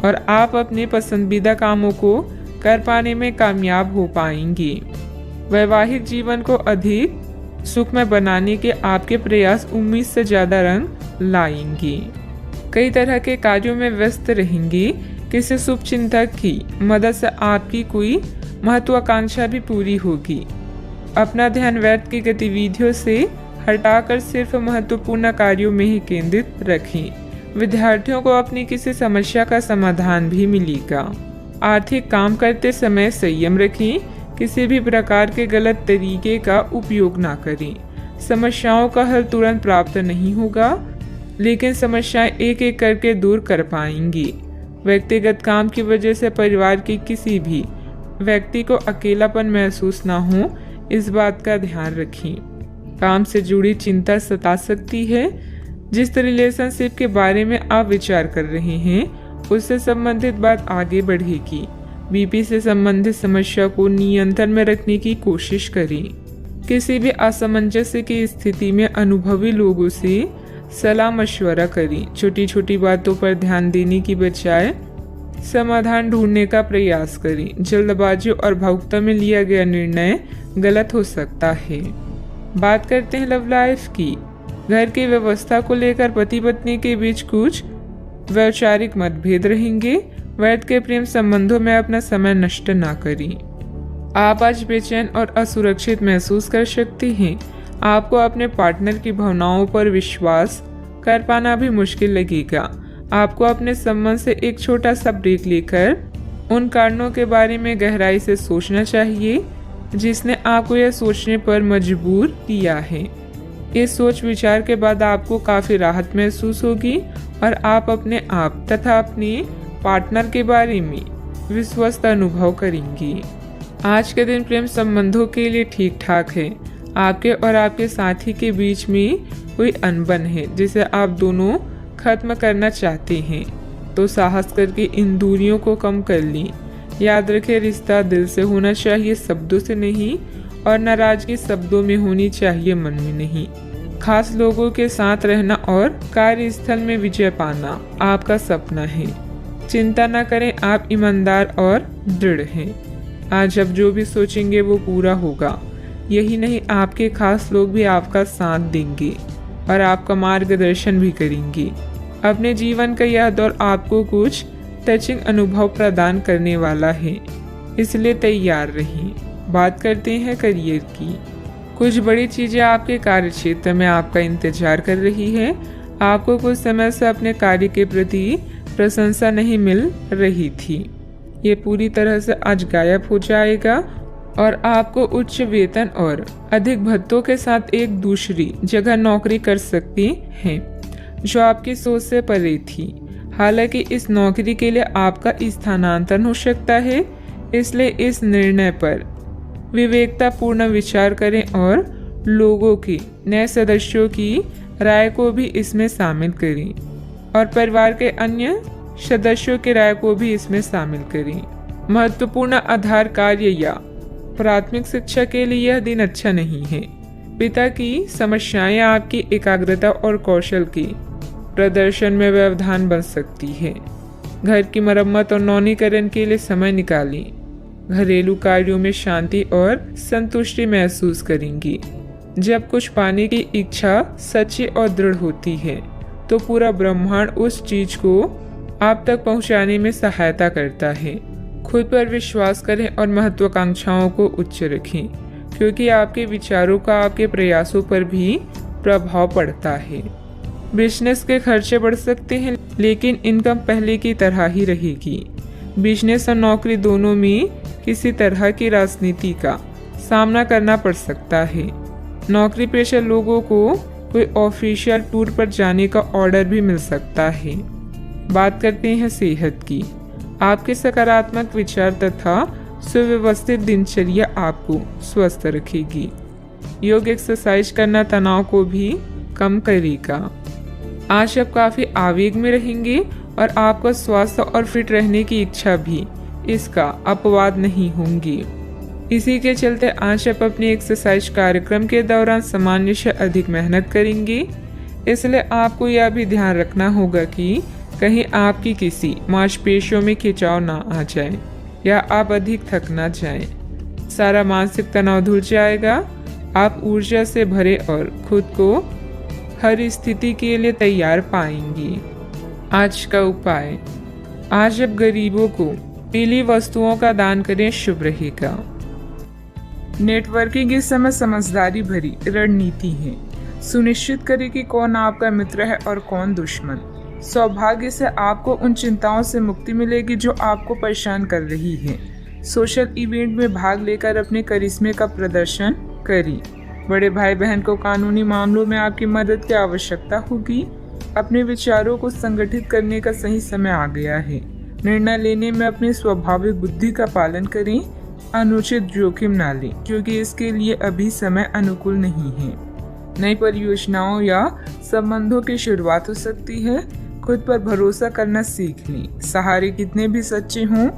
Speaker 1: और आप अपने पसंदीदा कामों को कर पाने में कामयाब हो पाएंगे। वैवाहिक जीवन को अधिक सुखमय बनाने के आपके प्रयास उम्मीद से ज़्यादा रंग लाएंगे। कई तरह के कार्यों में व्यस्त रहेंगे। किसी शुभ चिंतक की मदद से आपकी कोई महत्वाकांक्षा भी पूरी होगी। अपना ध्यान व्यर्थ की गतिविधियों से हटाकर सिर्फ महत्वपूर्ण कार्यों में ही केंद्रित रखें। विद्यार्थियों को अपनी किसी समस्या का समाधान भी मिलेगा। आर्थिक काम करते समय संयम रखें। किसी भी प्रकार के गलत तरीके का उपयोग ना करें। समस्याओं का हल तुरंत प्राप्त नहीं होगा, लेकिन समस्याएं एक एक करके दूर कर पाएंगी। व्यक्तिगत काम की वजह से परिवार के किसी भी व्यक्ति को अकेलापन महसूस ना हो, इस बात का ध्यान रखें। काम से जुड़ी चिंता सता सकती है। जिस रिलेशनशिप के बारे में आप विचार कर रहे हैं, उससे संबंधित बात आगे बढ़ेगी। बीपी से संबंधित समस्या को नियंत्रण में रखने की कोशिश करें। किसी भी असमंजस्य की स्थिति में अनुभवी लोगों से सलाह मशवरा करें। छोटी छोटी बातों पर ध्यान देने की बजाय समाधान ढूंढने का प्रयास करें। जल्दबाजी और भावुकता में लिया गया निर्णय गलत हो सकता है। बात करते हैं लव लाइफ की। घर की व्यवस्था को लेकर पति पत्नी के बीच कुछ वैचारिक मतभेद रहेंगे। व्यर्थ के प्रेम संबंधों में अपना समय नष्ट ना करें। आप आज बेचैन और असुरक्षित महसूस कर सकते हैं। आपको अपने पार्टनर की भावनाओं पर विश्वास कर पाना भी मुश्किल लगेगा। आपको अपने संबंध से एक छोटा सा ब्रेक लेकर उन कारणों के बारे में गहराई से सोचना चाहिए जिसने आपको यह सोचने पर मजबूर किया है। इस सोच विचार के बाद आपको काफी राहत महसूस होगी और आप अपने आप तथा अपने पार्टनर के बारे में विश्वस्त अनुभव करेंगी। आज के दिन प्रेम संबंधों के लिए ठीक ठाक है। आपके और आपके साथी के बीच में कोई अनबन है जिसे आप दोनों खत्म करना चाहते हैं, तो साहस करके इन दूरियों को कम कर लें। याद रखें, रिश्ता दिल से होना चाहिए, शब्दों से नहीं, और नाराजगी शब्दों में होनी चाहिए, मन में नहीं। खास लोगों के साथ रहना और कार्यस्थल में विजय पाना आपका सपना है। चिंता न करें, आप ईमानदार और दृढ़ हैं। आज अब जो भी सोचेंगे वो पूरा होगा। यही नहीं, आपके खास लोग भी आपका साथ देंगे और आपका मार्गदर्शन भी करेंगे। अपने जीवन का यह दौर आपको कुछ टचिंग अनुभव प्रदान करने वाला है, इसलिए तैयार रहिए। बात करते हैं करियर की। कुछ बड़ी चीजें आपके कार्य क्षेत्र में आपका इंतजार कर रही है। आपको कुछ समय से अपने कार्य के प्रति प्रशंसा नहीं मिल रही थी। ये पूरी तरह से आज गायब हो जाएगा और आपको उच्च वेतन और अधिक भत्तों के साथ एक दूसरी जगह नौकरी कर सकती हैं, जो आपकी सोच से परे थी। हालांकि इस नौकरी के लिए आपका स्थानांतरण हो सकता है, इसलिए इस निर्णय पर विवेकतापूर्ण विचार करें और लोगों की, नए सदस्यों की राय को भी इसमें शामिल करें और परिवार के अन्य सदस्यों की राय को भी इसमें शामिल करें। महत्वपूर्ण आधार कार्य या प्राथमिक शिक्षा के लिए यह दिन अच्छा नहीं है। पिता की समस्याएं आपकी एकाग्रता और कौशल के प्रदर्शन में व्यवधान बन सकती है। घर की मरम्मत और नवीनीकरण के लिए समय निकालें। घरेलू कार्यों में शांति और संतुष्टि महसूस करेंगी। जब कुछ पाने की इच्छा सच्ची और दृढ़ होती है, तो पूरा ब्रह्मांड उस चीज को आप तक पहुंचाने में सहायता करता है। खुद पर विश्वास करें और महत्वाकांक्षाओं को उच्च रखें, क्योंकि आपके विचारों का आपके प्रयासों पर भी प्रभाव पड़ता है। बिजनेस के खर्चे बढ़ सकते हैं, लेकिन इनकम पहले की तरह ही रहेगी। बिजनेस और नौकरी दोनों में किसी तरह की राजनीति का सामना करना पड़ सकता है। नौकरी पेशा लोगों को कोई ऑफिशियल टूर पर जाने का ऑर्डर भी मिल सकता है। बात करते हैं सेहत की। आपके सकारात्मक विचार तथा सुव्यवस्थित दिनचर्या आपको स्वस्थ रखेगी। योग एक्सरसाइज करना तनाव को भी कम करेगा। आज आप काफी आवेग में रहेंगे और आपका स्वास्थ्य और फिट रहने की इच्छा भी इसका अपवाद नहीं होंगी। इसी के चलते आज आप अपनी एक्सरसाइज कार्यक्रम के दौरान सामान्य से अधिक मेहनत करेंगी। इसलिए आपको यह भी ध्यान रखना होगा कि कहीं आपकी किसी मांसपेशियों में खिंचाव ना आ जाए या आप अधिक थक ना जाए। सारा मानसिक तनाव धुल जाएगा। आप ऊर्जा से भरे और खुद को हर स्थिति के लिए तैयार पाएंगी। आज का उपाय, आज आप गरीबों को पीली वस्तुओं का दान करें, शुभ रहेगा। नेटवर्किंग इस समय समझदारी भरी रणनीति है। सुनिश्चित करें कि कौन आपका मित्र है और कौन दुश्मन। सौभाग्य से आपको उन चिंताओं से मुक्ति मिलेगी जो आपको परेशान कर रही है। सोशल इवेंट में भाग लेकर अपने करिश्मे का प्रदर्शन करें। बड़े भाई बहन को कानूनी मामलों में आपकी मदद की आवश्यकता होगी। अपने विचारों को संगठित करने का सही समय आ गया है। निर्णय लेने में अपनी स्वाभाविक बुद्धि का पालन करें। अनुचित जोखिम ना लें क्योंकि इसके लिए अभी समय अनुकूल नहीं है। नई परियोजनाओं या संबंधों की शुरुआत हो सकती है। खुद पर भरोसा करना सीख लें। सहारे कितने भी सच्चे हों,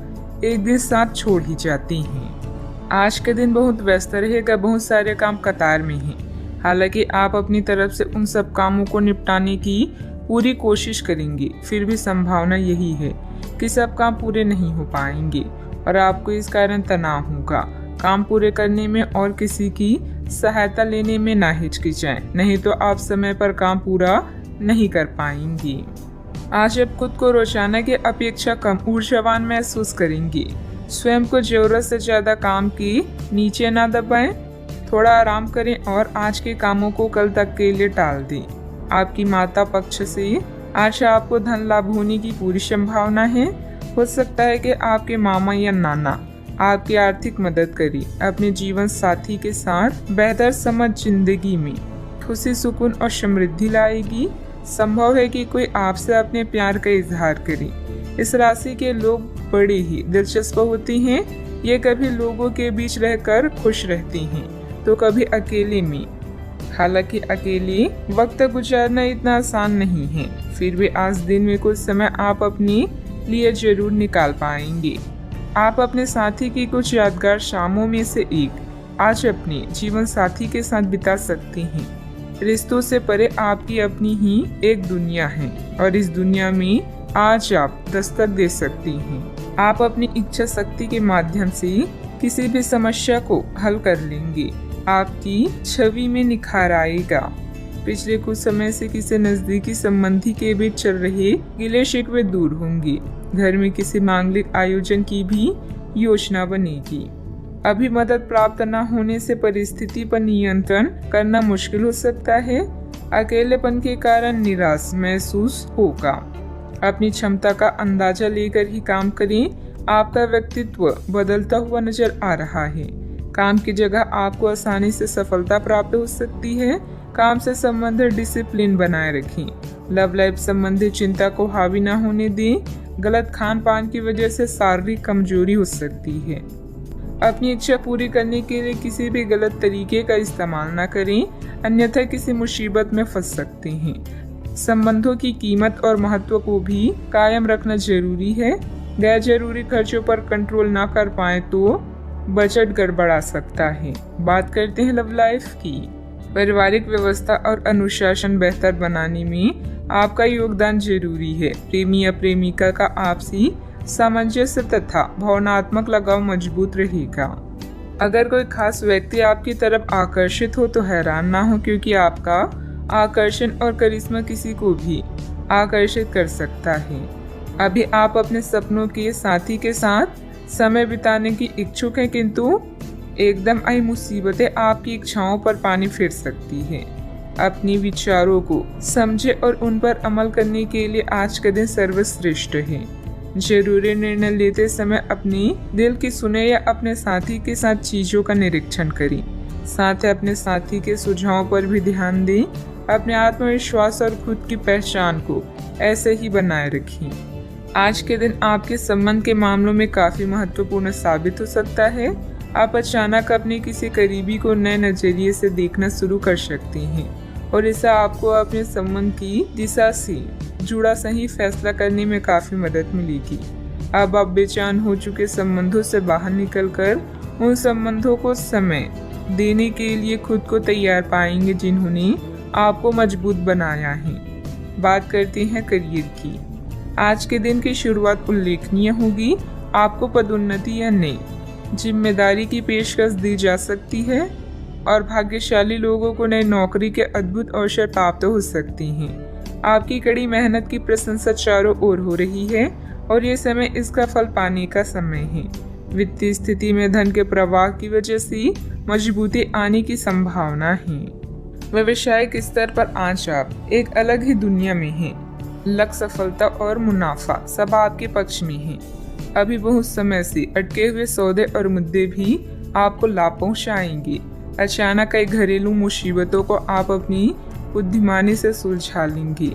Speaker 1: एक दिन साथ छोड़ ही जाते हैं। आज के दिन बहुत व्यस्त रहेगा। बहुत सारे काम कतार में हैं। हालांकि आप अपनी तरफ से उन सब कामों को निपटाने की पूरी कोशिश करेंगे, फिर भी संभावना यही है कि सब काम पूरे नहीं हो पाएंगे और आपको इस कारण तनाव होगा। काम पूरे करने में और किसी की सहायता लेने में ना हिचकिचाएं, नहीं तो आप समय पर काम पूरा नहीं कर पाएंगी। आज आप खुद को रोजाना की अपेक्षा कम ऊर्जावान महसूस करेंगी। स्वयं को जरूरत से ज्यादा काम की नीचे ना दबाएं। थोड़ा आराम करें और आज के कामों को कल तक के लिए टाल दें। आपकी माता पक्ष से आज आपको धन लाभ होने की पूरी संभावना है। हो सकता है कि आपके मामा या नाना आपकी आर्थिक मदद करें। अपने जीवन साथी के साथ बेहतर समझ जिंदगी में खुशी, सुकून और समृद्धि लाएगी। संभव है कि कोई आपसे अपने प्यार का इजहार करे। इस राशि के लोग बड़े ही दिलचस्प होते हैं। ये कभी लोगों के बीच रहकर खुश रहते हैं तो कभी अकेले में। हालांकि अकेले वक्त गुजारना इतना आसान नहीं है, फिर भी आज दिन में कुछ समय आप अपने लिए जरूर निकाल पाएंगे। आप अपने साथी की कुछ यादगार शामों में से एक आज अपने जीवन साथी के साथ बिता सकते हैं। रिश्तों से परे आपकी अपनी ही एक दुनिया है और इस दुनिया में आज आप दस्तक दे सकती हैं। आप अपनी इच्छा शक्ति के माध्यम से किसी भी समस्या को हल कर लेंगे। आपकी छवि में निखार आएगा। पिछले कुछ समय से किसी नजदीकी संबंधी के बीच चल रहे गिले शिकवे दूर होंगे। घर में किसी मांगलिक आयोजन की भी योजना बनेगी। अभी मदद प्राप्त न होने से परिस्थिति पर नियंत्रण करना मुश्किल हो सकता है। अकेलेपन के कारण निराश महसूस होगा। अपनी क्षमता का अंदाजा लेकर ही काम करें। आपका व्यक्तित्व बदलता हुआ नजर आ रहा है। काम की जगह आपको आसानी से सफलता प्राप्त हो सकती है। काम से संबंधित डिसिप्लिन बनाए रखें। लव लाइफ संबंधी चिंता को हावी न होने दें। गलत खान पान की वजह से शारीरिक कमजोरी हो सकती है। अपनी इच्छा पूरी करने के लिए किसी भी गलत तरीके का इस्तेमाल न करें, अन्यथा किसी मुसीबत में फंस सकते हैं। संबंधों की कीमत और महत्व को भी कायम रखना जरूरी है। गैर जरूरी खर्चों पर कंट्रोल ना कर पाए तो बजट गड़बड़ा सकता है। बात करते हैं लव लाइफ की। पारिवारिक व्यवस्था और अनुशासन बेहतर बनाने में आपका योगदान जरूरी है। प्रेमी या प्रेमिका का आपसी सामंजस्य तथा भावनात्मक लगाव मजबूत रहेगा। अगर कोई खास व्यक्ति आपकी तरफ आकर्षित हो तो हैरान ना हो, क्योंकि आपका आकर्षण और करिश्मा किसी को भी आकर्षित कर सकता है। अभी आप अपने सपनों के साथी के साथ समय बिताने की इच्छुक हैं, किंतु एकदम आई मुसीबतें आपकी इच्छाओं पर पानी फेर सकती है। अपने विचारों को समझे और उन पर अमल करने के लिए आज का दिन सर्वश्रेष्ठ है। जरूरी निर्णय लेते समय अपने दिल की सुने या अपने साथी के साथ चीजों का निरीक्षण करें। साथ ही अपने साथी के सुझावों पर भी ध्यान दें। अपने आत्मविश्वास और खुद की पहचान को ऐसे ही बनाए रखें। आज के दिन आपके संबंध के मामलों में काफी महत्वपूर्ण साबित हो सकता है। आप अचानक अपने किसी करीबी को नए नजरिए से देखना शुरू कर सकते हैं और इससे आपको अपने संबंध की दिशा से जुड़ा सही फैसला करने में काफी मदद मिलेगी। अब आप बेचैन हो चुके संबंधों से बाहर निकलकर उन संबंधों को समय देने के लिए खुद को तैयार पाएंगे जिन्होंने आपको मजबूत बनाया है। बात करते हैं करियर की। आज के दिन की शुरुआत उल्लेखनीय होगी। आपको पदोन्नति या नई जिम्मेदारी की पेशकश दी जा सकती है और भाग्यशाली लोगों को नई नौकरी के अद्भुत अवसर प्राप्त हो सकते हैं। आपकी कड़ी मेहनत की प्रशंसा चारों ओर हो रही है और ये समय इसका फल पाने का समय है। वित्तीय स्थिति में धन के प्रवाह की वजह से मजबूती आने की संभावना है। व्यवसायिक स्तर पर आज आप एक अलग ही दुनिया में हैं। लक्ष्य, सफलता और मुनाफा सब आपके पक्ष में है। अभी बहुत समय से अटके हुए सौदे और मुद्दे भी आपको लाभ पहुंचाएंगे। अचानक कई घरेलू मुसीबतों को आप अपनी बुद्धिमानी से सुलझा लेंगे।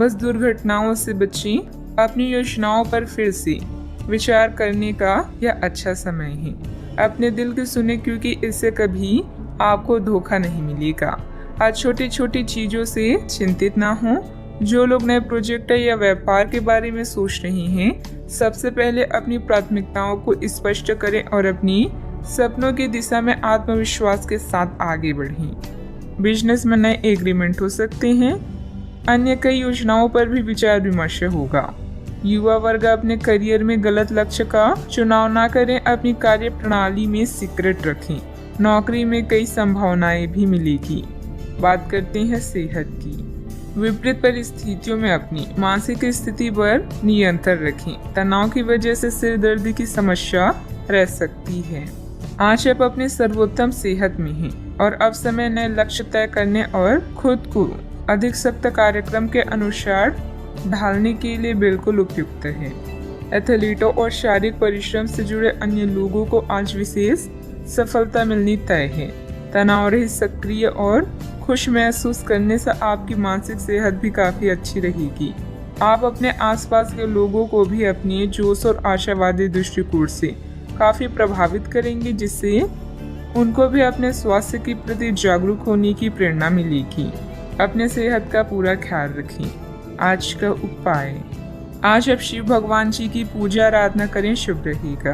Speaker 1: बस दुर्घटनाओं से बचें। अपनी योजनाओं पर फिर से विचार करने का यह अच्छा समय है। अपने दिल की सुने क्योंकि इससे कभी आपको धोखा नहीं मिलेगा। आज छोटी छोटी चीजों से चिंतित ना हो। जो लोग नए प्रोजेक्ट या व्यापार के बारे में सोच रहे हैं, सबसे पहले अपनी प्राथमिकताओं को स्पष्ट करें और अपनी सपनों की दिशा में आत्मविश्वास के साथ आगे बढ़ें। बिजनेस में नए एग्रीमेंट हो सकते हैं। अन्य कई योजनाओं पर भी विचार विमर्श होगा। युवा वर्ग अपने करियर में गलत लक्ष्य का चुनाव ना करें। अपनी कार्य प्रणाली में सीक्रेट रखें। नौकरी में कई संभावनाएं भी मिलेगी। बात करते हैं सेहत की। विपरीत परिस्थितियों में अपनी मानसिक स्थिति पर नियंत्रण रखें। तनाव की वजह से सिर दर्द की समस्या रह सकती है। आज आप अपने सर्वोत्तम सेहत में हैं और अब समय नए लक्ष्य तय करने और खुद को अधिक सख्त कार्यक्रम के अनुसार ढालने के लिए बिल्कुल उपयुक्त है। एथलीटों और शारीरिक परिश्रम से जुड़े अन्य लोगों को आज विशेष सफलता मिलनी तय है। तनाव रहित, सक्रिय और खुश महसूस करने से आपकी मानसिक सेहत भी काफी अच्छी रहेगी। आप अपने आसपास के लोगों को भी अपने जोश और आशावादी दृष्टिकोण से काफी प्रभावित करेंगे, जिससे उनको भी अपने स्वास्थ्य के प्रति जागरूक होने की प्रेरणा मिलेगी। अपने सेहत का पूरा ख्याल रखें। आज का उपाय, आज आप शिव भगवान जी की पूजा आराधना करें, शुभ रहेगा।